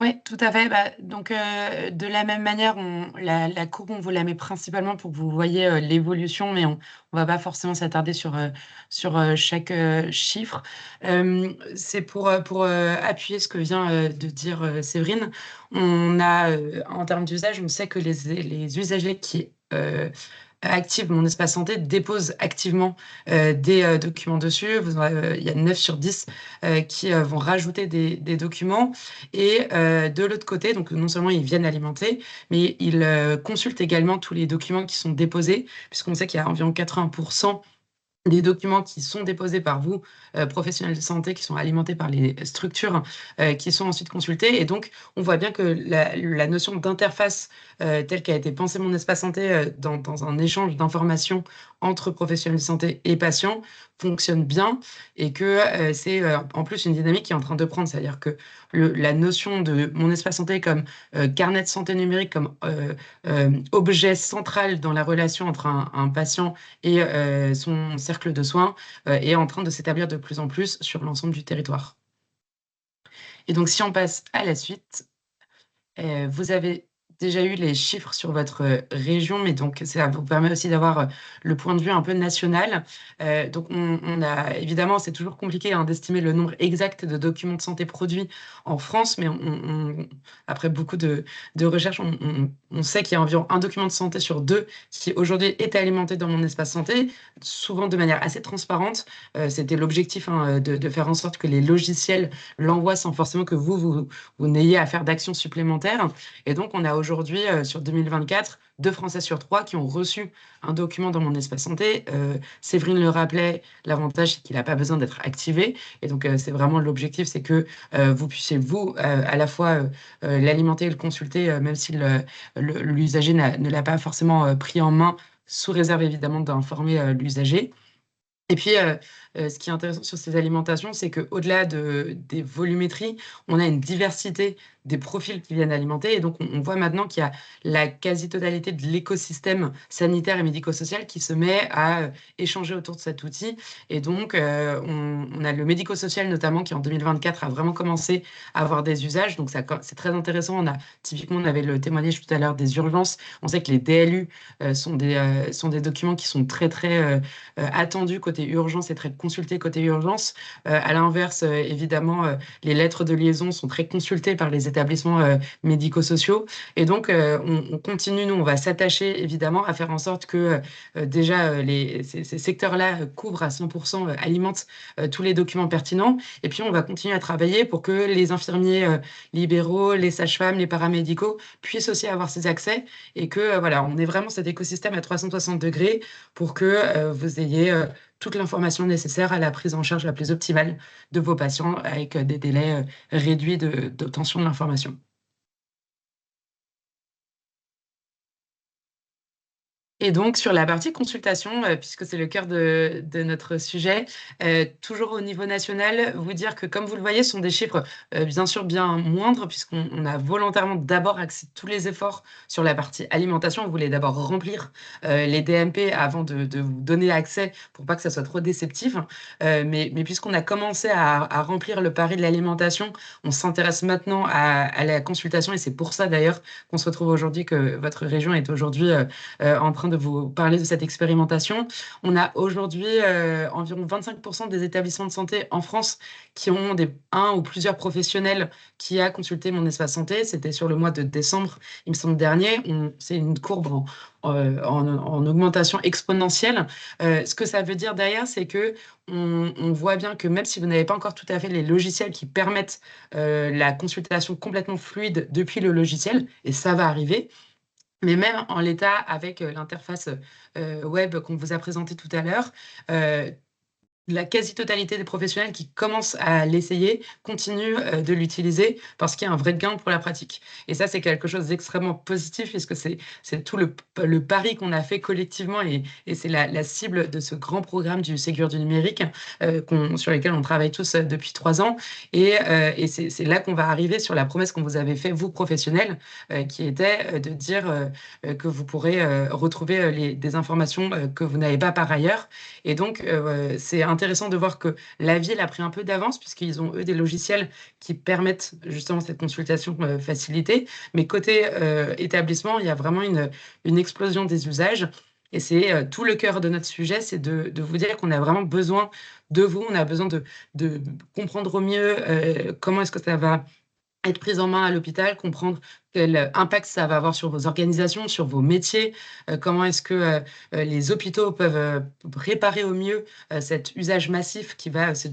E: Oui, tout à fait. Donc, de la même manière, la courbe, on vous la met principalement pour que vous voyez l'évolution, mais on ne va pas forcément s'attarder sur chaque chiffre. C'est pour appuyer ce que vient de dire Séverine. On a, en termes d'usage, on sait que les usagers qui active Mon Espace Santé dépose activement des documents dessus. Il y a 9 sur 10 qui vont rajouter des documents. Et de l'autre côté, donc non seulement ils viennent alimenter, mais ils consultent également tous les documents qui sont déposés, puisqu'on sait qu'il y a environ 80% des documents qui sont déposés par vous, professionnels de santé, qui sont alimentés par les structures, qui sont ensuite consultés. Et donc, on voit bien que la notion d'interface, telle qu'a été pensée Mon Espace Santé, dans un échange d'informations entre professionnels de santé et patients, fonctionne bien et que c'est en plus une dynamique qui est en train de prendre. C'est-à-dire que la notion de Mon Espace Santé comme carnet de santé numérique, comme objet central dans la relation entre un patient et son cercle de soins est en train de s'établir de plus en plus sur l'ensemble du territoire. Et donc, si on passe à la suite, vous avez déjà eu les chiffres sur votre région, mais donc ça vous permet aussi d'avoir le point de vue un peu national. Donc, on a évidemment, c'est toujours compliqué d'estimer le nombre exact de documents de santé produits en France, mais après beaucoup de recherches, on sait qu'il y a environ un document de santé sur 2 qui aujourd'hui est alimenté dans Mon Espace Santé, souvent de manière assez transparente. C'était l'objectif de faire en sorte que les logiciels l'envoient sans forcément que vous n'ayez à faire d'actions supplémentaires. Et donc, on a aujourd'hui, sur 2024, 2 Français sur 3 qui ont reçu un document dans Mon Espace Santé. Séverine le rappelait, l'avantage, c'est qu'il n'a pas besoin d'être activé. Et donc, c'est vraiment l'objectif, c'est que vous puissiez, à la fois l'alimenter et le consulter, même si l'usager ne l'a pas forcément pris en main, sous réserve évidemment d'informer l'usager. Et puis, ce qui est intéressant sur ces alimentations, c'est qu'au-delà des volumétries, on a une diversité des profils qui viennent alimenter. Et donc, on voit maintenant qu'il y a la quasi-totalité de l'écosystème sanitaire et médico-social qui se met à échanger autour de cet outil. Et donc, on a le médico-social notamment qui, en 2024, a vraiment commencé à avoir des usages. Donc, c'est très intéressant. Typiquement, on avait le témoignage tout à l'heure des urgences. On sait que les DLU sont des documents qui sont très, très attendus côté urgence et très consultés côté urgence. À l'inverse, évidemment, les lettres de liaison sont très consultées par les établissements médico-sociaux. Et donc, on continue, nous, on va s'attacher évidemment à faire en sorte que déjà ces secteurs-là couvrent à 100%, alimentent tous les documents pertinents. Et puis, on va continuer à travailler pour que les infirmiers libéraux, les sages-femmes, les paramédicaux puissent aussi avoir ces accès et que voilà, on ait vraiment cet écosystème à 360 degrés pour que vous ayez toute l'information nécessaire à la prise en charge la plus optimale de vos patients avec des délais réduits d'obtention de l'information. Et donc, sur la partie consultation, puisque c'est le cœur de notre sujet, toujours au niveau national, vous dire que, comme vous le voyez, ce sont des chiffres, bien sûr, bien moindres, puisqu'on a volontairement d'abord axé tous les efforts sur la partie alimentation. On voulait d'abord remplir les DMP avant de vous donner accès pour pas que ça soit trop déceptif. Mais puisqu'on a commencé à remplir le pari de l'alimentation, on s'intéresse maintenant à la consultation. Et c'est pour ça, d'ailleurs, qu'on se retrouve aujourd'hui, que votre région est aujourd'hui en train de vous parler de cette expérimentation. On a aujourd'hui environ 25% des établissements de santé en France qui ont un ou plusieurs professionnels qui a consulté Mon Espace Santé. C'était sur le mois de décembre, il me semble, dernier. C'est une courbe en augmentation exponentielle. Ce que ça veut dire derrière, c'est que on voit bien que même si vous n'avez pas encore tout à fait les logiciels qui permettent la consultation complètement fluide depuis le logiciel, et ça va arriver, mais même en l'état, avec l'interface web qu'on vous a présentée tout à l'heure, la quasi-totalité des professionnels qui commencent à l'essayer continuent de l'utiliser parce qu'il y a un vrai gain pour la pratique. Et ça, c'est quelque chose d'extrêmement positif puisque c'est tout le pari qu'on a fait collectivement et c'est la cible de ce grand programme du Ségur du numérique sur lequel on travaille tous depuis 3 ans. Et c'est là qu'on va arriver sur la promesse qu'on vous avait fait, vous, professionnels, qui était de dire que vous pourrez retrouver des informations que vous n'avez pas par ailleurs. Et donc, c'est intéressant de voir que la ville a pris un peu d'avance puisqu'ils ont, eux, des logiciels qui permettent justement cette consultation facilitée. Mais côté établissement, il y a vraiment une explosion des usages. Et c'est tout le cœur de notre sujet, c'est de vous dire qu'on a vraiment besoin de vous, on a besoin de comprendre au mieux comment est-ce que ça va être pris en main à l'hôpital, comprendre quel impact ça va avoir sur vos organisations, sur vos métiers, comment est-ce que les hôpitaux peuvent réparer au mieux cet usage massif qui va se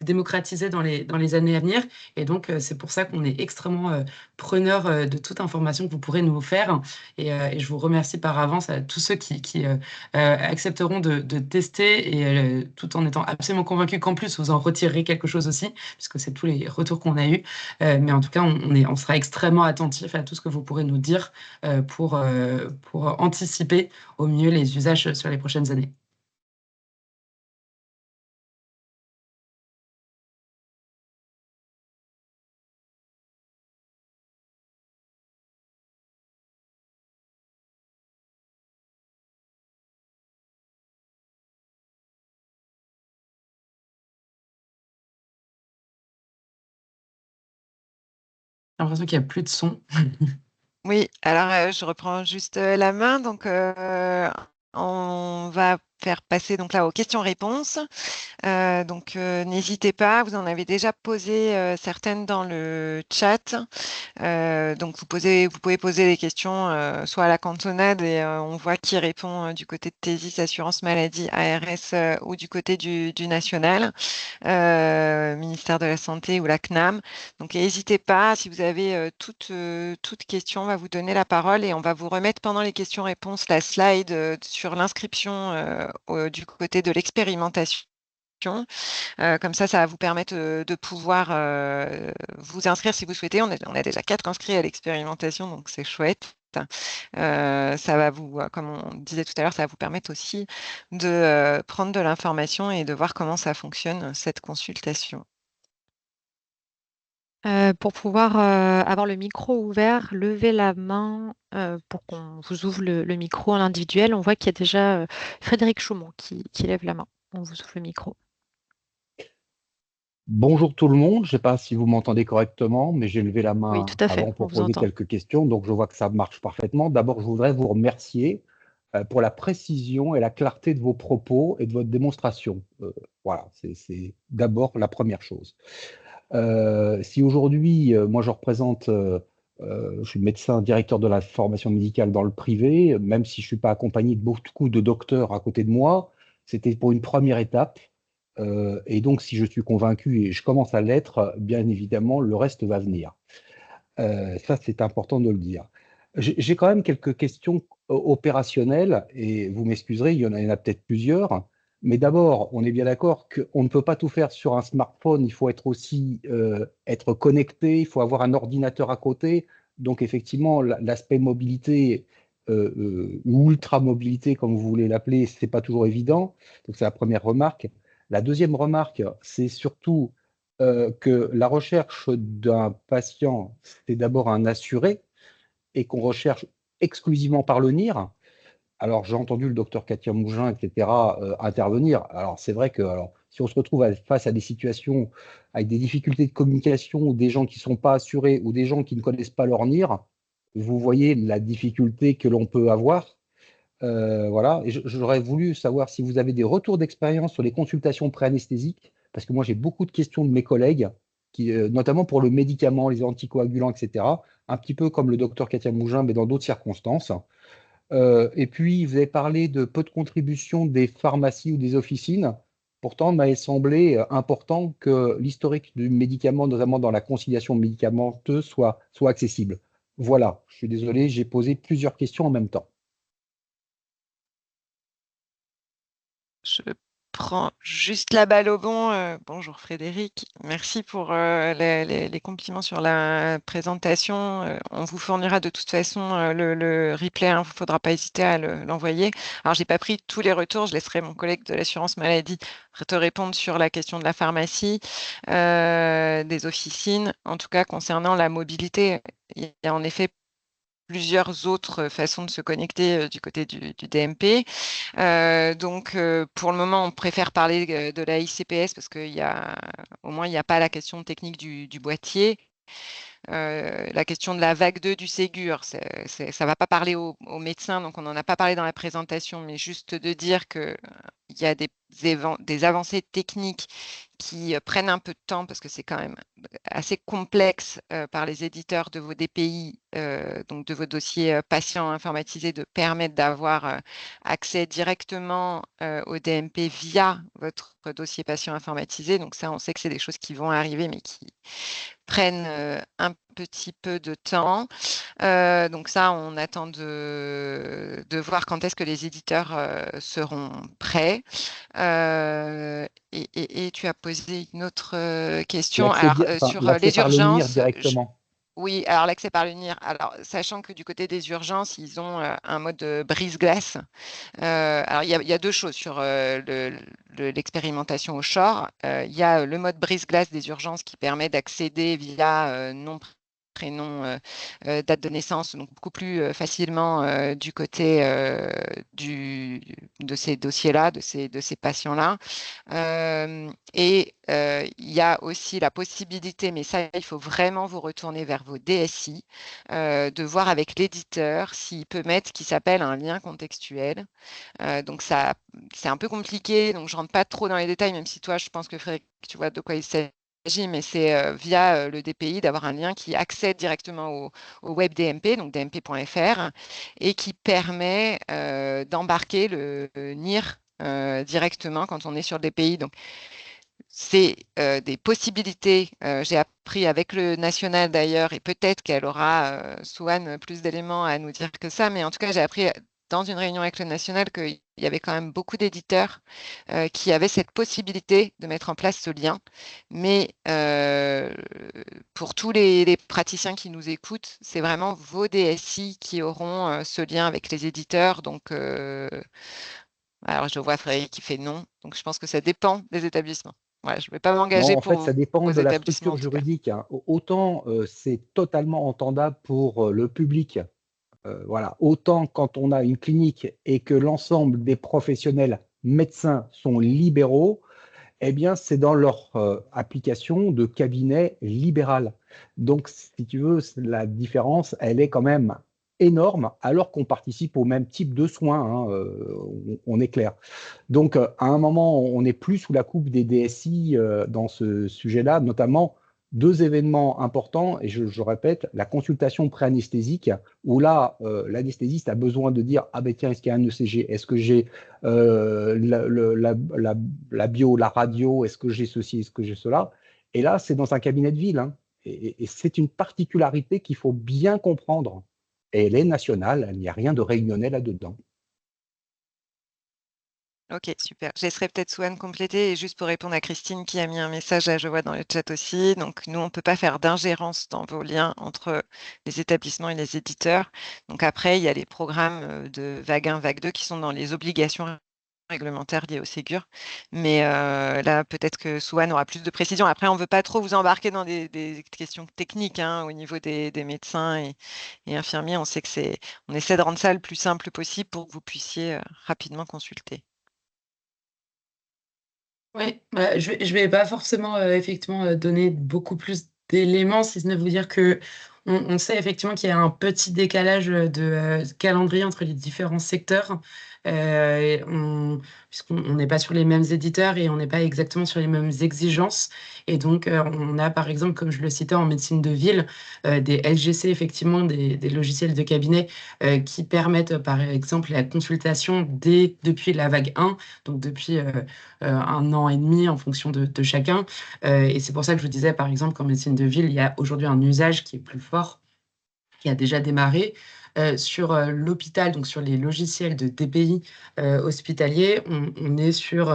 E: démocratiser dans les années à venir. Et donc, c'est pour ça qu'on est extrêmement preneur de toute information que vous pourrez nous faire. Et je vous remercie par avance à tous ceux qui accepteront de tester, et tout en étant absolument convaincus qu'en plus, vous en retirerez quelque chose aussi, puisque c'est tous les retours qu'on a eus. Mais en tout cas, on sera extrêmement attentif à tout ce que vous pourrez nous dire pour anticiper au mieux les usages sur les prochaines années. J'ai l'impression qu'il n'y a plus de son.
B: Oui, alors je reprends juste la main. Donc, on va faire passer donc là aux questions-réponses. Donc, n'hésitez pas, vous en avez déjà posé certaines dans le chat. Donc, vous pouvez poser des questions soit à la cantonade et on voit qui répond du côté de Thésis Assurance Maladie, ARS ou du côté du national, ministère de la Santé ou la CNAM. Donc, n'hésitez pas, si vous avez toute question, on va vous donner la parole et on va vous remettre pendant les questions-réponses la slide sur l'inscription du côté de l'expérimentation. Comme ça va vous permettre de pouvoir vous inscrire si vous souhaitez. On a déjà 4 inscrits à l'expérimentation, donc c'est chouette. Ça va vous, comme on disait tout à l'heure, ça va vous permettre aussi de prendre de l'information et de voir comment ça fonctionne, cette consultation.
A: Pour pouvoir avoir le micro ouvert, levez la main pour qu'on vous ouvre le micro en individuel. On voit qu'il y a déjà Frédéric Chaumont qui lève la main. On vous ouvre le micro.
G: Bonjour tout le monde, je ne sais pas si vous m'entendez correctement, mais j'ai levé la
A: Oui,
G: main
A: tout à fait,
G: avant
A: on
G: pour
A: vous
G: poser
A: entend.
G: quelques questions, donc je vois que ça marche parfaitement. D'abord, je voudrais vous remercier pour la précision et la clarté de vos propos et de votre démonstration. Voilà, c'est d'abord la première chose. Si aujourd'hui, moi je représente, je suis médecin directeur de la formation médicale dans le privé, même si je ne suis pas accompagné de beaucoup de docteurs à côté de moi, c'était pour une première étape. Et donc, si je suis convaincu et je commence à l'être, bien évidemment, le reste va venir. Ça, c'est important de le dire. J'ai quand même quelques questions opérationnelles, et vous m'excuserez, il y en a peut-être plusieurs. Mais d'abord, on est bien d'accord qu'on ne peut pas tout faire sur un smartphone, il faut être aussi être connecté, il faut avoir un ordinateur à côté. Donc, effectivement, l'aspect mobilité ou ultra-mobilité, comme vous voulez l'appeler, ce n'est pas toujours évident. Donc, c'est la première remarque. La deuxième remarque, c'est surtout que la recherche d'un patient, c'est d'abord un assuré et qu'on recherche exclusivement par le NIR. Alors, j'ai entendu le docteur Katia Mougin, etc., intervenir. Alors, c'est vrai que si on se retrouve face à des situations avec des difficultés de communication ou des gens qui ne sont pas assurés ou des gens qui ne connaissent pas leur NIR, vous voyez la difficulté que l'on peut avoir. Voilà. Et j'aurais voulu savoir si vous avez des retours d'expérience sur les consultations pré-anesthésiques, parce que moi, j'ai beaucoup de questions de mes collègues, notamment pour le médicament, les anticoagulants, etc., un petit peu comme le docteur Katia Mougin, mais dans d'autres circonstances. Et puis, vous avez parlé de peu de contribution des pharmacies ou des officines. Pourtant, il m'avait semblé important que l'historique du médicament, notamment dans la conciliation médicamenteuse, soit accessible. Voilà, je suis désolé, j'ai posé plusieurs questions en même temps.
B: Je prends juste la balle au bon. Bonjour Frédéric, merci pour les compliments sur la présentation. On vous fournira de toute façon le replay, il ne faudra pas hésiter à l'envoyer. Alors, j'ai pas pris tous les retours, je laisserai mon collègue de l'assurance maladie te répondre sur la question de la pharmacie, des officines. En tout cas, concernant la mobilité, il y a en effet plusieurs autres façons de se connecter du côté du DMP. Donc, pour le moment, on préfère parler de la ICPS parce qu'au moins, il n'y a pas la question technique du boîtier. La question de la vague 2 du Ségur, ça ne va pas parler aux médecins, donc on n'en a pas parlé dans la présentation, mais juste de dire qu'il y a des avancées techniques qui prennent un peu de temps parce que c'est quand même assez complexe par les éditeurs de vos DPI, donc de vos dossiers patients informatisés, de permettre d'avoir accès directement au DMP via votre dossier patient informatisé. Donc ça, on sait que c'est des choses qui vont arriver, mais qui prennent un petit peu de temps. Donc ça, on attend de voir quand est-ce que les éditeurs seront prêts. Et tu as posé une autre question. Alors, sur
G: L'accès
B: les
G: par le NIR
B: urgences,
G: directement.
B: oui, alors l'accès par le NIR. Alors, sachant que du côté des urgences, ils ont un mode brise-glace. Alors, il y a deux choses sur l'expérimentation au shore. Il y a le mode brise-glace des urgences qui permet d'accéder via nom, prénom, date de naissance, donc beaucoup plus facilement du côté de ces dossiers-là, de ces patients-là. Et il y a aussi la possibilité, mais ça, il faut vraiment vous retourner vers vos DSI, de voir avec l'éditeur s'il peut mettre ce qui s'appelle un lien contextuel. Donc, ça, c'est un peu compliqué, donc je ne rentre pas trop dans les détails, même si toi, je pense que Frédéric, tu vois de quoi il s'agit, mais c'est via le DPI d'avoir un lien qui accède directement au web DMP, donc dmp.fr, et qui permet d'embarquer le NIR directement quand on est sur le DPI. Donc, c'est des possibilités. J'ai appris avec le national d'ailleurs, et peut-être qu'elle aura, Souane, plus d'éléments à nous dire que ça, mais en tout cas, j'ai appris dans une réunion avec le national qu'il y avait quand même beaucoup d'éditeurs qui avaient cette possibilité de mettre en place ce lien. Mais pour tous les praticiens qui nous écoutent, c'est vraiment vos DSI qui auront ce lien avec les éditeurs. Donc, alors je vois Frédéric qui fait non. Donc, je pense que ça dépend des établissements. Voilà, je ne vais pas m'engager
G: Non, en
B: pour
G: fait, ça dépend
B: vos
G: de la
B: établissements
G: structure
B: en tout cas.
G: juridique, hein. Autant c'est totalement entendable pour le public. Voilà. Autant quand on a une clinique et que l'ensemble des professionnels médecins sont libéraux, eh bien, c'est dans leur application de cabinet libéral. Donc, si tu veux, la différence, elle est quand même énorme, alors qu'on participe au même type de soins, hein, on est clair. Donc, à un moment, on n'est plus sous la coupe des DSI dans ce sujet-là, notamment deux événements importants, et je répète, la consultation pré-anesthésique, où là, l'anesthésiste a besoin de dire, ah ben tiens, est-ce qu'il y a un ECG? Est-ce que j'ai la bio, la radio? Est-ce que j'ai ceci? Est-ce que j'ai cela? Et là, c'est dans un cabinet de ville, hein. Et c'est une particularité qu'il faut bien comprendre. Et elle est nationale, il n'y a rien de réunionnais là-dedans.
B: Ok, super. Je laisserai peut-être Swan compléter. Et juste pour répondre à Christine qui a mis un message, là, je vois dans le chat aussi. Donc, nous, on ne peut pas faire d'ingérence dans vos liens entre les établissements et les éditeurs. Donc, après, il y a les programmes de vague 1, vague 2 qui sont dans les obligations réglementaires liées au Ségur. Mais là, peut-être que Swan aura plus de précision. Après, on ne veut pas trop vous embarquer dans des questions techniques hein, au niveau des médecins et infirmiers. On sait que on essaie de rendre ça le plus simple possible pour que vous puissiez rapidement consulter.
E: Oui, bah, je vais pas forcément effectivement donner beaucoup plus d'éléments, si ce n'est vous dire que on sait effectivement qu'il y a un petit décalage de calendrier entre les différents secteurs, puisqu'on n'est pas sur les mêmes éditeurs et on n'est pas exactement sur les mêmes exigences. Et donc, on a par exemple, comme je le citais en médecine de ville, des LGC, effectivement, des logiciels de cabinet qui permettent par exemple la consultation depuis la vague 1, donc depuis 1 an et demi en fonction de chacun. Et c'est pour ça que je vous disais, par exemple, qu'en médecine de ville, il y a aujourd'hui un usage qui est plus fort, qui a déjà démarré. Sur l'hôpital, donc sur les logiciels de DPI hospitalier, on est sur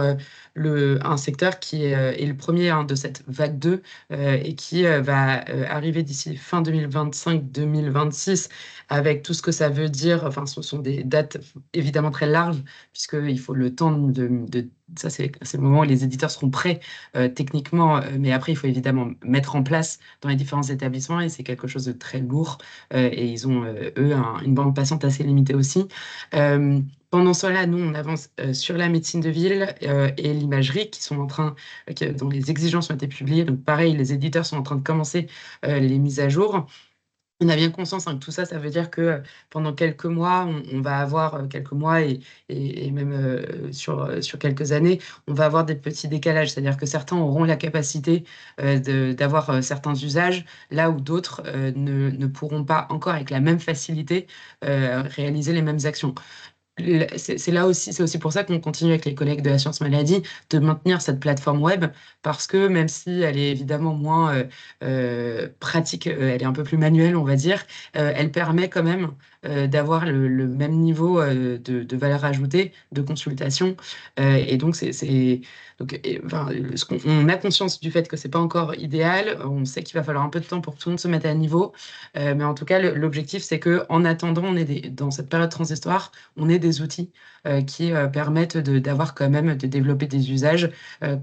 E: un secteur qui est le premier hein, de cette vague 2 et qui va arriver d'ici fin 2025-2026 avec tout ce que ça veut dire. Enfin, ce sont des dates évidemment très larges puisqu'il faut le temps ça, c'est le moment où les éditeurs seront prêts techniquement, mais après, il faut évidemment mettre en place dans les différents établissements et c'est quelque chose de très lourd et ils ont, eux, une bande passante assez limitée aussi. Pendant cela, nous, on avance sur la médecine de ville et l'imagerie qui sont en train, dont les exigences ont été publiées. Donc, pareil, les éditeurs sont en train de commencer les mises à jour. On a bien conscience hein, que tout ça, ça veut dire que pendant quelques mois, on va avoir quelques mois et même sur quelques années, on va avoir des petits décalages. C'est-à-dire que certains auront la capacité d'avoir certains usages, là où d'autres ne pourront pas encore avec la même facilité réaliser les mêmes actions. C'est aussi pour ça qu'on continue avec les collègues de la science maladie de maintenir cette plateforme web parce que même si elle est évidemment moins pratique, elle est un peu plus manuelle, on va dire, elle permet quand même d'avoir le même niveau de valeur ajoutée, de consultation. Et donc, enfin, on a conscience du fait que c'est pas encore idéal. On sait qu'il va falloir un peu de temps pour que tout le monde se mette à niveau. Mais en tout cas, l'objectif, c'est que en attendant, dans cette période transitoire, on ait des outils qui permettent d'avoir quand même, de développer des usages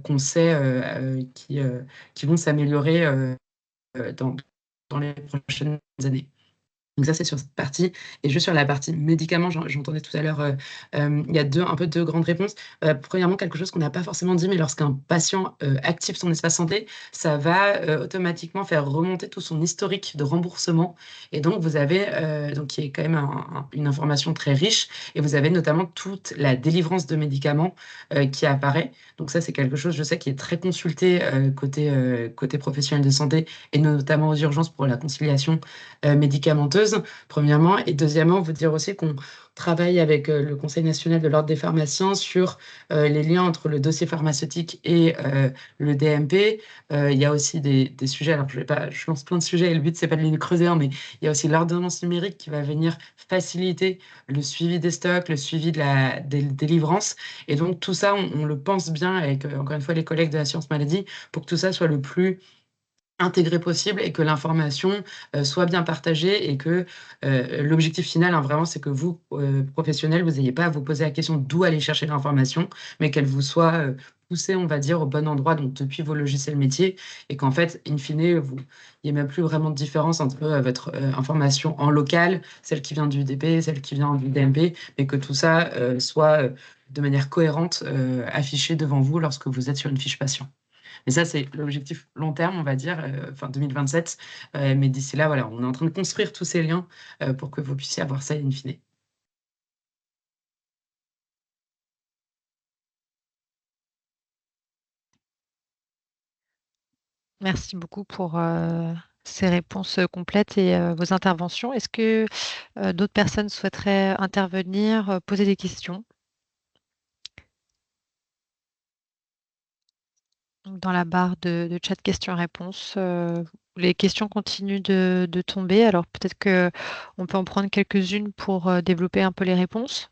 E: qu'on sait qui vont s'améliorer dans les prochaines années. Donc ça, c'est sur cette partie. Et juste sur la partie médicaments, j'entendais tout à l'heure, il y a un peu deux grandes réponses. Premièrement, quelque chose qu'on n'a pas forcément dit, mais lorsqu'un patient active son espace santé, ça va automatiquement faire remonter tout son historique de remboursement. Et donc, vous avez, donc, qui est quand même une information très riche, et vous avez notamment toute la délivrance de médicaments qui apparaît. Donc ça, c'est quelque chose, je sais, qui est très consulté côté professionnel de santé, et notamment aux urgences pour la conciliation médicamenteuse. choses, premièrement. Et deuxièmement, vous dire aussi qu'on travaille avec le Conseil national de l'ordre des pharmaciens sur les liens entre le dossier pharmaceutique et le DMP. Il y a aussi des sujets, alors je lance plein de sujets et le but, c'est pas de les creuser, hein, mais il y a aussi l'ordonnance numérique qui va venir faciliter le suivi des stocks, le suivi des livrances. Et donc, tout ça, on le pense bien avec, encore une fois, les collègues de l'assurance maladie pour que tout ça soit le plus intégré possible et que l'information soit bien partagée et que l'objectif final, hein, vraiment, c'est que vous, professionnels, vous n'ayez pas à vous poser la question d'où aller chercher l'information, mais qu'elle vous soit poussée, on va dire, au bon endroit, donc depuis vos logiciels métiers, et qu'en fait, in fine, il n'y ait même plus vraiment de différence entre votre information en local, celle qui vient du DP, celle qui vient du DMP, mais que tout ça soit de manière cohérente affiché devant vous lorsque vous êtes sur une fiche patient. Mais ça, c'est l'objectif long terme, on va dire, fin 2027. Mais d'ici là, voilà, on est en train de construire tous ces liens pour que vous puissiez avoir ça in fine.
A: Merci beaucoup pour ces réponses complètes et vos interventions. Est-ce que d'autres personnes souhaiteraient intervenir, poser des questions? Dans la barre de chat questions-réponses, les questions continuent de tomber. Alors peut-être qu'on peut en prendre quelques-unes pour développer un peu les réponses.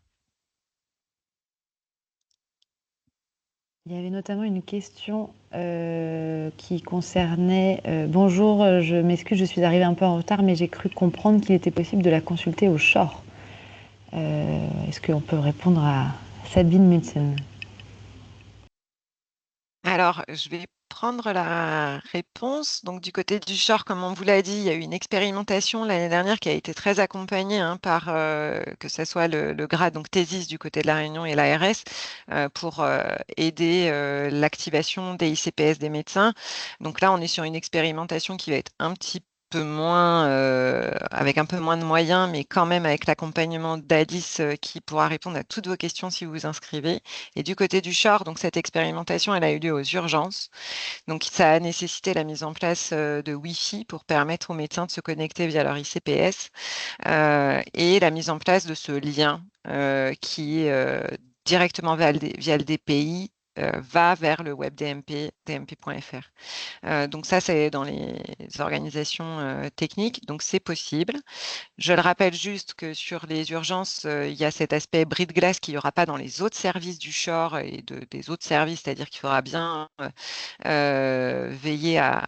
H: Il y avait notamment une question qui concernait bonjour, je m'excuse, je suis arrivée un peu en retard, mais j'ai cru comprendre qu'il était possible de la consulter au Shore. Est-ce qu'on peut répondre à Sabine Mutzen?
B: Alors, je vais prendre la réponse. Donc, du côté du Shore, comme on vous l'a dit, il y a eu une expérimentation l'année dernière qui a été très accompagnée par que ce soit le grade, donc THESIS du côté de la Réunion et l'ARS, pour aider l'activation des ICPS des médecins. Donc là, on est sur une expérimentation qui va être un petit peu moins, avec un peu moins de moyens, mais quand même avec l'accompagnement d'Alice qui pourra répondre à toutes vos questions si vous vous inscrivez. Et du côté du Shore, donc cette expérimentation, elle a eu lieu aux urgences. Donc ça a nécessité la mise en place de Wi-Fi pour permettre aux médecins de se connecter via leur ICPS et la mise en place de ce lien qui directement via le DPI va vers le web DMP, dmp.fr. Donc ça, c'est dans les organisations techniques, donc c'est possible. Je le rappelle juste que sur les urgences, il y a cet aspect bris de glace qu'il n'y aura pas dans les autres services du Shore et des autres services, c'est-à-dire qu'il faudra bien veiller à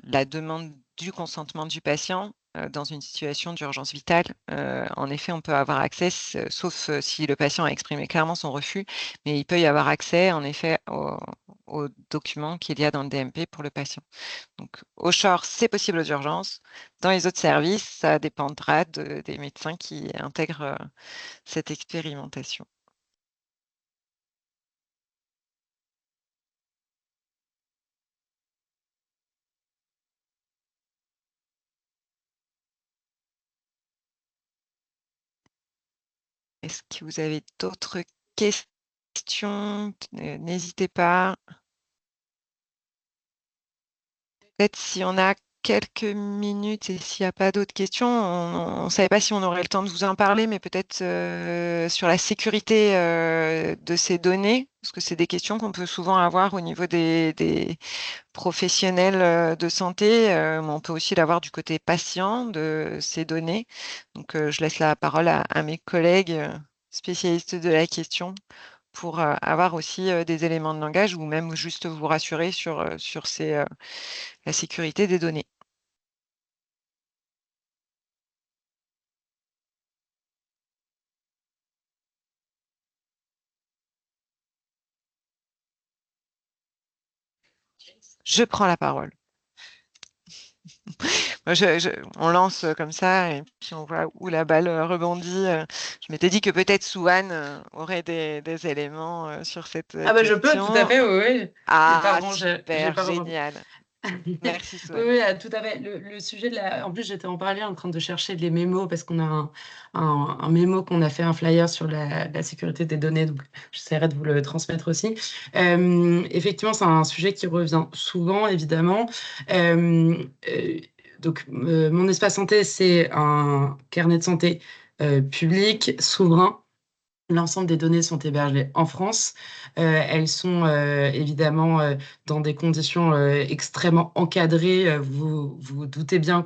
B: la demande du consentement du patient dans une situation d'urgence vitale. En effet, on peut avoir accès, sauf si le patient a exprimé clairement son refus, mais il peut y avoir accès, en effet, aux documents qu'il y a dans le DMP pour le patient. Donc, au Shore, c'est possible aux urgences. Dans les autres services, ça dépendra des médecins qui intègrent cette expérimentation. Est-ce que vous avez d'autres questions? N'hésitez pas. Peut-être si on a quelques minutes et s'il n'y a pas d'autres questions, on ne savait pas si on aurait le temps de vous en parler, mais peut-être sur la sécurité de ces données, parce que c'est des questions qu'on peut souvent avoir au niveau des professionnels de santé, mais on peut aussi l'avoir du côté patient de ces données. Donc, je laisse la parole à mes collègues spécialistes de la question pour avoir aussi des éléments de langage ou même juste vous rassurer sur la sécurité des données. Je prends la parole. On lance comme ça et puis on voit où la balle rebondit. Je m'étais dit que peut-être Souane aurait des éléments sur cette
E: Ah bah je peux,
B: question.
E: tout à fait, oui.
B: Ah,
E: Pardon,
B: super, génial. Merci Souane.
E: Oui, tout à fait. Le sujet de la... En plus, j'étais en parallèle en train de chercher les mémos parce qu'on a un mémo qu'on a fait, un flyer sur la sécurité des données, donc j'essaierai de vous le transmettre aussi. Effectivement, c'est un sujet qui revient souvent, évidemment. Donc, Mon Espace Santé, c'est un carnet de santé public, souverain. L'ensemble des données sont hébergées en France. Elles sont évidemment dans des conditions extrêmement encadrées. Vous vous doutez bien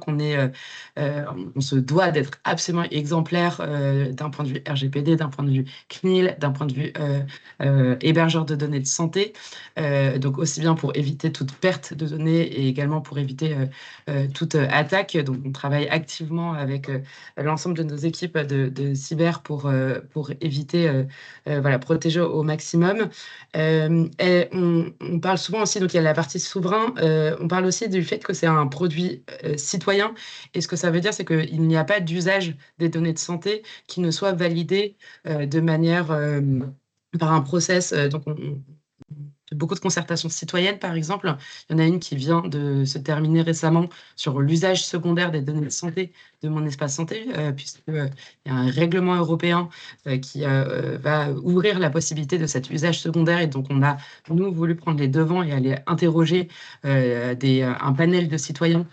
E: on se doit d'être absolument exemplaire d'un point de vue RGPD, d'un point de vue CNIL, d'un point de vue hébergeur de données de santé. Donc aussi bien pour éviter toute perte de données et également pour éviter toute attaque. Donc on travaille activement avec l'ensemble de nos équipes de cyber pour éviter voilà, protéger au maximum. Et on parle souvent aussi, donc il y a la partie souverain, on parle aussi du fait que c'est un produit citoyen. Et ce que ça veut dire, c'est qu'il n'y a pas d'usage des données de santé qui ne soit validé de manière par un process. Donc beaucoup de concertations citoyennes, par exemple. Il y en a une qui vient de se terminer récemment sur l'usage secondaire des données de santé de Mon Espace Santé, puisqu'il y a un règlement européen qui va ouvrir la possibilité de cet usage secondaire. Et donc, on a, nous, voulu prendre les devants et aller interroger un panel de citoyens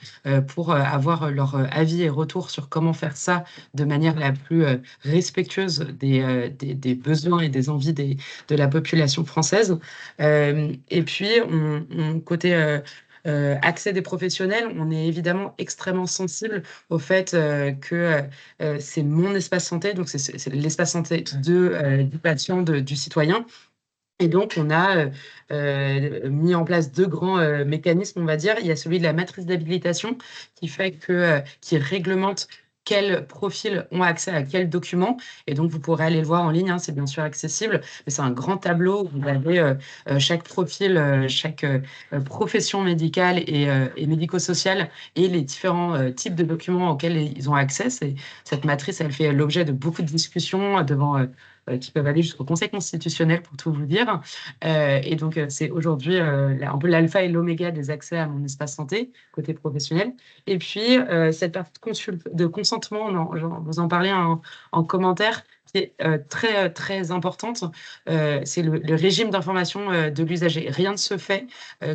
E: pour avoir leur avis et retour sur comment faire ça de manière la plus respectueuse des besoins et des envies de la population française. Et puis, côté accès des professionnels, on est évidemment extrêmement sensible au fait que c'est mon espace santé, donc c'est l'espace santé du patient, du citoyen. Et donc, on a mis en place deux grands mécanismes, on va dire. Il y a celui de la matrice d'habilitation qui réglemente quels profils ont accès à quels documents. Et donc, vous pourrez aller le voir en ligne, hein, c'est bien sûr accessible. Mais c'est un grand tableau où vous avez chaque profil, chaque profession médicale et médico-sociale et les différents types de documents auxquels ils ont accès. Cette matrice, elle fait l'objet de beaucoup de discussions devant qui peuvent aller jusqu'au Conseil constitutionnel, pour tout vous dire. Et donc, c'est aujourd'hui un peu l'alpha et l'oméga des accès à Mon Espace Santé, côté professionnel. Et puis, cette partie de consentement, vous en parlez en commentaire, qui est très, très importante. C'est le régime d'information de l'usager. Rien ne se fait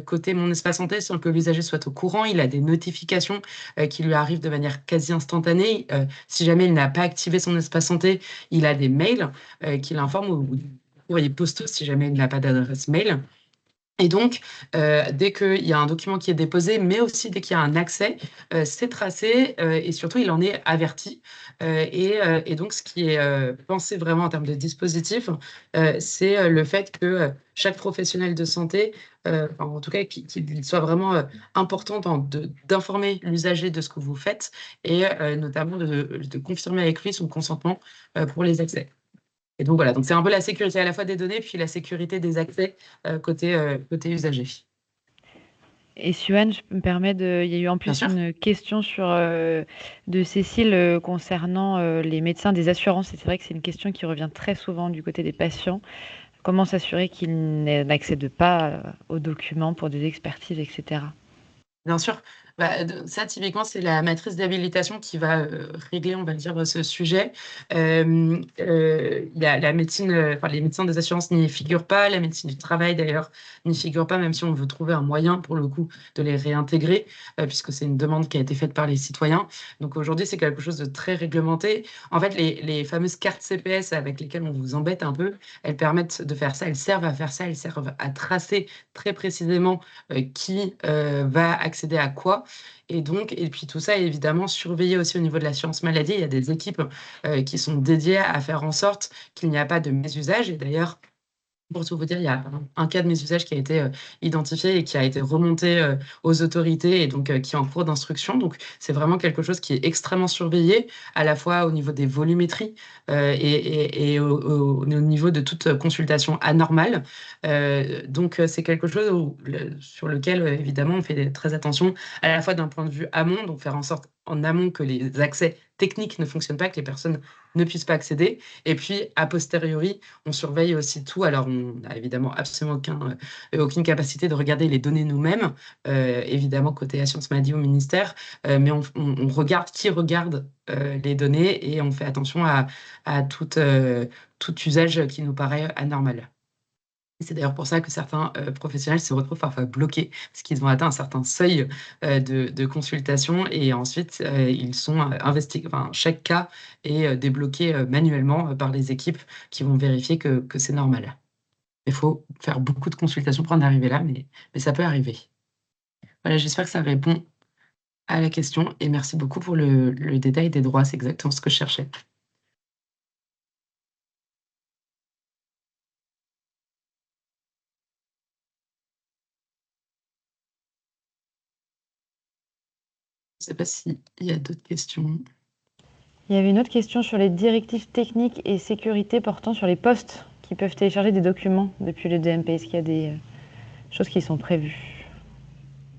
E: côté Mon Espace Santé sans que l'usager soit au courant. Il a des notifications qui lui arrivent de manière quasi instantanée. Si jamais il n'a pas activé son espace santé, il a des mails qui l'informent ou des courriers postaux si jamais il n'a pas d'adresse mail. Et donc, dès qu'il y a un document qui est déposé, mais aussi dès qu'il y a un accès, c'est tracé et surtout, il en est averti. Et donc, ce qui est pensé vraiment en termes de dispositif, c'est le fait que chaque professionnel de santé, en tout cas, qu'il soit vraiment important d'informer l'usager de ce que vous faites et notamment de confirmer avec lui son consentement pour les accès. Et donc voilà, donc c'est un peu la sécurité à la fois des données puis la sécurité des accès côté usager.
H: Et Suan, je me permets il y a eu en plus une question de Cécile concernant les médecins des assurances. Et c'est vrai que c'est une question qui revient très souvent du côté des patients. Comment s'assurer qu'ils n'accèdent pas aux documents pour des expertises, etc.
E: Bien sûr. Ça, typiquement, c'est la matrice d'habilitation qui va régler, on va dire, ce sujet. Il y a la médecine, les médecins des assurances n'y figurent pas, la médecine du travail, d'ailleurs, n'y figure pas, même si on veut trouver un moyen, pour le coup, de les réintégrer, puisque c'est une demande qui a été faite par les citoyens. Donc aujourd'hui, c'est quelque chose de très réglementé. En fait, les fameuses cartes CPS avec lesquelles on vous embête un peu, elles permettent de faire ça, elles servent à faire ça, elles servent à tracer très précisément qui va accéder à quoi. Et puis tout ça est évidemment surveillé aussi au niveau de l'assurance maladie. Il y a des équipes qui sont dédiées à faire en sorte qu'il n'y a pas de mésusage. Et d'ailleurs, pour tout vous dire, il y a un cas de mésusage qui a été identifié et qui a été remonté aux autorités et donc qui est en cours d'instruction. Donc, c'est vraiment quelque chose qui est extrêmement surveillé, à la fois au niveau des volumétries et au niveau de toute consultation anormale. Donc, c'est quelque chose sur lequel, évidemment, on fait très attention, à la fois d'un point de vue amont, donc faire en sorte en amont que les accès techniques ne fonctionnent pas, que les personnes ne puissent pas accéder. Et puis, a posteriori, on surveille aussi tout. Alors, on n'a évidemment absolument aucune capacité de regarder les données nous-mêmes, évidemment, côté Assurance Maladie au ministère, mais on regarde qui regarde les données et on fait attention à tout usage qui nous paraît anormal. C'est d'ailleurs pour ça que certains professionnels se retrouvent parfois bloqués parce qu'ils ont atteint un certain seuil de consultation et ensuite ils sont investis. Enfin, chaque cas est débloqué manuellement par les équipes qui vont vérifier que c'est normal. Il faut faire beaucoup de consultations pour en arriver là, mais ça peut arriver. Voilà, j'espère que ça répond à la question et merci beaucoup pour le détail des droits, c'est exactement ce que je cherchais. Je ne sais pas s'il y a d'autres questions.
H: Il y avait une autre question sur les directives techniques et sécurité portant sur les postes qui peuvent télécharger des documents depuis le DMP. Est-ce qu'il y a des choses qui sont prévues?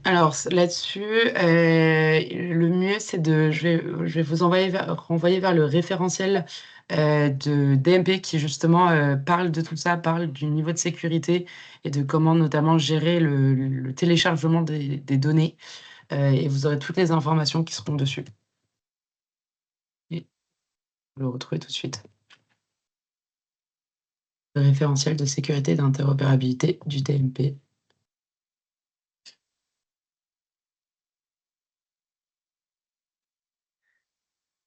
E: Alors là-dessus, le mieux, c'est je vais vous renvoyer vers le référentiel de DMP qui justement parle de tout ça, parle du niveau de sécurité et de comment notamment gérer le téléchargement des données. Et vous aurez toutes les informations qui seront dessus. Et vous le retrouvez tout de suite. Le référentiel de sécurité et d'interopérabilité du DMP.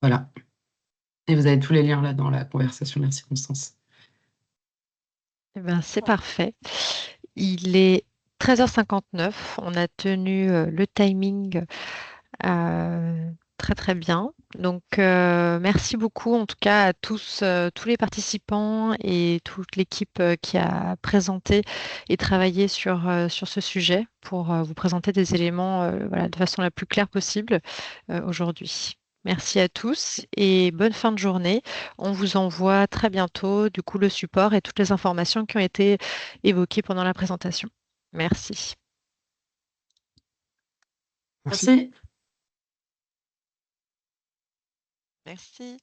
E: Voilà. Et vous avez tous les liens là dans la conversation. Merci Constance.
A: Eh ben, c'est parfait. Il est 13h59. On a tenu le timing très très bien. Donc merci beaucoup en tout cas à tous, tous les participants et toute l'équipe qui a présenté et travaillé sur ce sujet pour vous présenter des éléments voilà, de façon la plus claire possible aujourd'hui. Merci à tous et bonne fin de journée. On vous envoie très bientôt du coup le support et toutes les informations qui ont été évoquées pendant la présentation. Merci.
D: Merci.
E: Merci.
A: Merci.